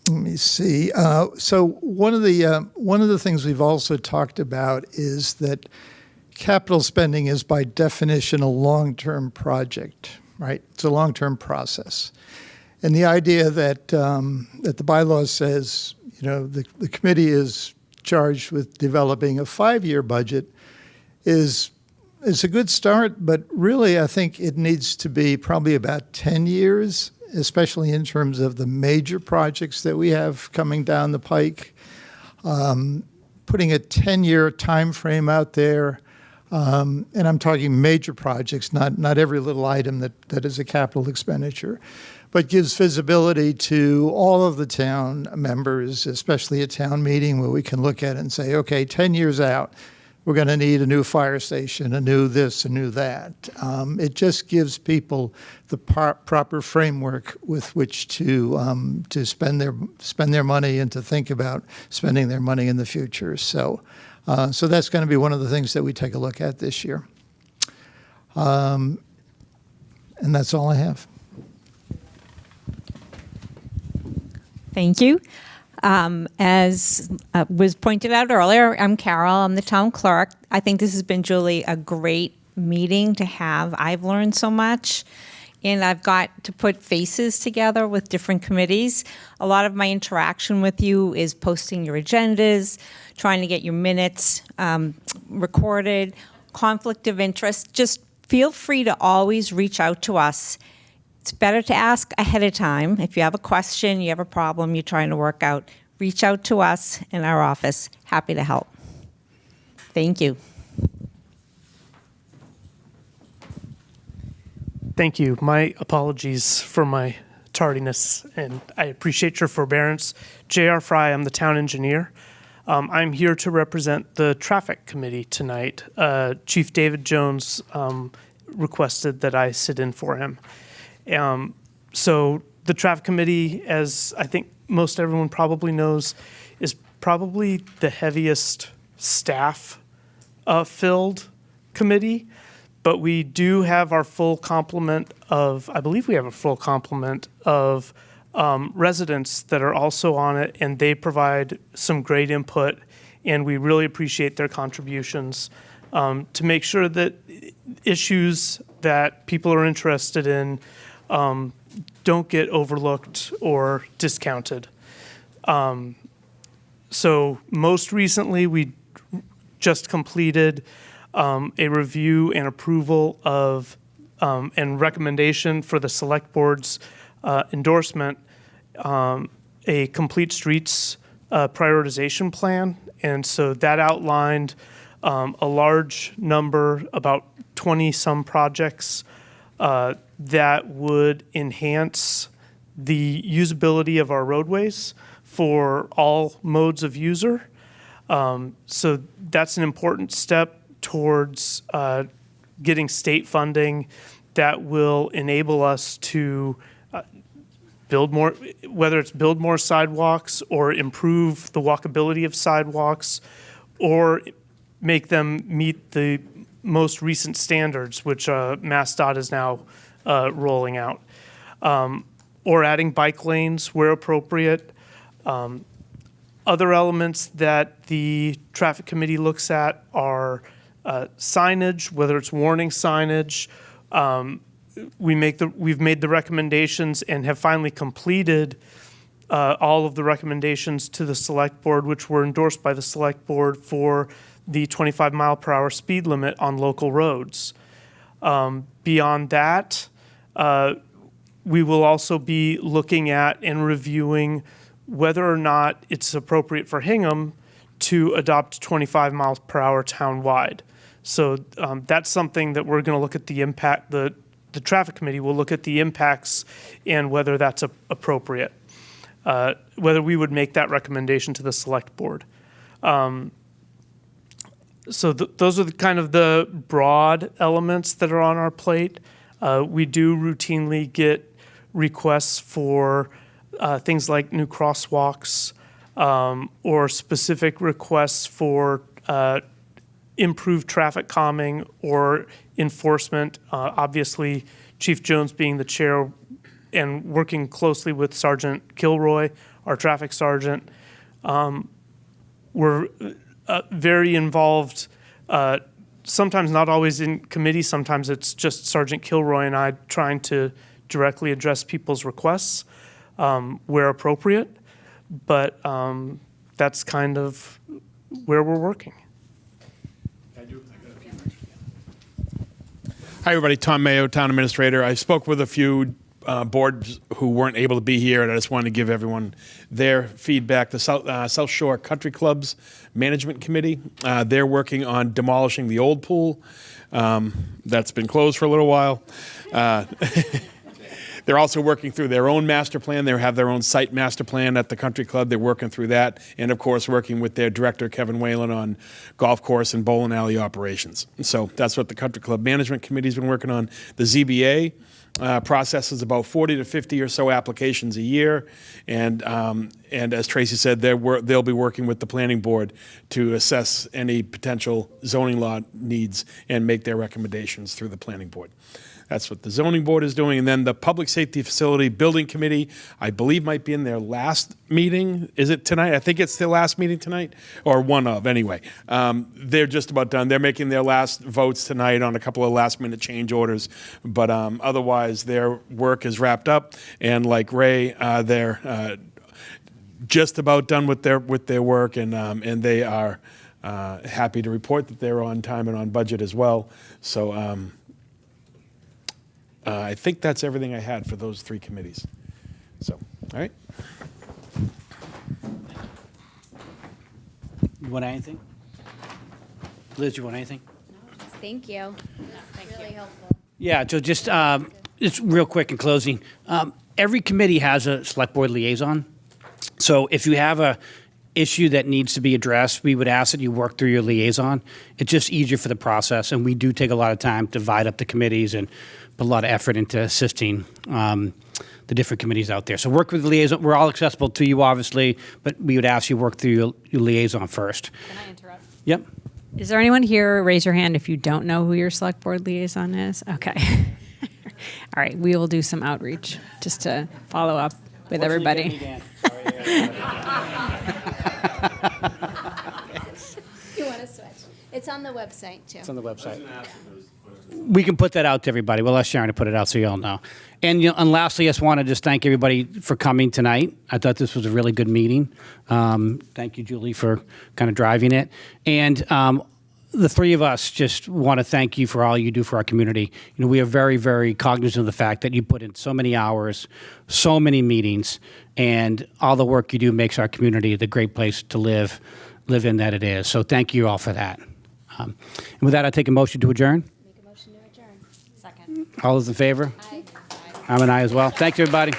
me see. So one of the things we've also talked about is that capital spending is by definition a long-term project, right? It's a long-term process. And the idea that that the bylaw says, the committee is charged with developing a 5-year budget is a good start, but really I think it needs to be probably about 10 years, especially in terms of the major projects that we have coming down the pike. Putting a 10-year time frame out there, and I'm talking major projects, not every little item that is a capital expenditure, but gives visibility to all of the town members, especially a town meeting where we can look at it and say, okay, 10 years out, we're going to need a new fire station, a new this, a new that. It just gives people the proper framework with which to spend their money and to think about spending their money in the future. So that's going to be one of the things that we take a look at this year. And that's all I have. Thank you. As was pointed out earlier, I'm Carol. I'm the town clerk. I think this has been, Julie, a great meeting to have. I've learned so much, and I've got to put faces together with different committees. A lot of my interaction with you is posting your agendas, trying to get your minutes recorded, conflict of interest. Just feel free to always reach out to us. It's better to ask ahead of time. If you have a question, you have a problem you're trying to work out, reach out to us in our office. Happy to help. Thank you. Thank you. My apologies for my tardiness, and I appreciate your forbearance. J.R. Fry, I'm the town engineer. I'm here to represent the traffic committee tonight. Chief David Jones requested that I sit in for him. So the traffic committee, as I think most everyone probably knows, is probably the heaviest staff filled committee, but we do have our full complement of, I believe we have a full complement of residents that are also on it, and they provide some great input, and we really appreciate their contributions to make sure that issues that people are interested in don't get overlooked or discounted. So most recently, we just completed a review and approval of and recommendation for the select board's endorsement, a complete streets prioritization plan. And so that outlined a large number, about 20 some projects that would enhance the usability of our roadways for all modes of user. So that's an important step towards getting state funding that will enable us to build more, whether it's build more sidewalks or improve the walkability of sidewalks or make them meet the most recent standards, which MassDOT is now rolling out, or adding bike lanes where appropriate. Other elements that the traffic committee looks at are signage, whether it's warning signage. We've made the recommendations and have finally completed all of the recommendations to the select board, which were endorsed by the select board for the 25 mile per hour speed limit on local roads. Beyond that, we will also be looking at and reviewing whether or not it's appropriate for Hingham to adopt 25 miles per hour town-wide. So that's something that we're going to look at the impact, the traffic committee will look at the impacts and whether that's appropriate, whether we would make that recommendation to the select board. So those are kind of the broad elements that are on our plate. We do routinely get requests for things like new crosswalks, or specific requests for improved traffic calming or enforcement. Obviously, Chief Jones being the chair and working closely with Sergeant Kilroy, our traffic sergeant. We're very involved, sometimes not always in committee, sometimes it's just Sergeant Kilroy and I trying to directly address people's requests where appropriate, but that's kind of where we're working. Hi, everybody. Tom Mayo, Town Administrator. I spoke with a few boards who weren't able to be here, and I just wanted to give everyone their feedback. The South Shore Country Club's Management Committee, they're working on demolishing the old pool. That's been closed for a little while. They're also working through their own master plan. They have their own site master plan at the country club. They're working through that. And, of course, working with their director, Kevin Whalen, on golf course and bowling alley operations. So that's what the country club management committee's been working on. The ZBA processes about 40 to 50 or so applications a year. And as Tracy said, they'll be working with the planning board to assess any potential zoning law needs and make their recommendations through the planning board. That's what the zoning board is doing. And then the Public Safety Facility Building Committee, I believe might be in their last meeting. Is it tonight? I think it's the last meeting tonight, or one of, anyway. They're just about done. They're making their last votes tonight on a couple of last-minute change orders. But otherwise, their work is wrapped up. And like Ray, they're just about done with their work, and they are happy to report that they're on time and on budget as well. So I think that's everything I had for those three committees. So, all right. You want anything? Liz, you want anything? Thank you. That's really helpful. Yeah, so just real quick in closing. Every committee has a select board liaison. So if you have a issue that needs to be addressed, we would ask that you work through your liaison. It's just easier for the process, and we do take a lot of time to divide up the committees and put a lot of effort into assisting the different committees out there. So work with the liaison. We're all accessible to you, obviously, but we would ask you work through your liaison first. Can I interrupt? Yep. Is there anyone here, raise your hand if you don't know who your select board liaison is? Okay. All right, we will do some outreach just to follow up with everybody. You want to switch? It's on the website, too. It's on the website. We can put that out to everybody. We'll ask Sharon to put it out so you all know. And lastly, I just want to just thank everybody for coming tonight. I thought this was a really good meeting. Thank you, Julie, for kind of driving it. And the three of us just want to thank you for all you do for our community. We are very, very cognizant of the fact that you put in so many hours, so many meetings, and all the work you do makes our community the great place to live in that it is. So thank you all for that. And with that, I take a motion to adjourn. Make a motion to adjourn. Second. All those in favor? Aye. I'm an aye as well. Thank you, everybody.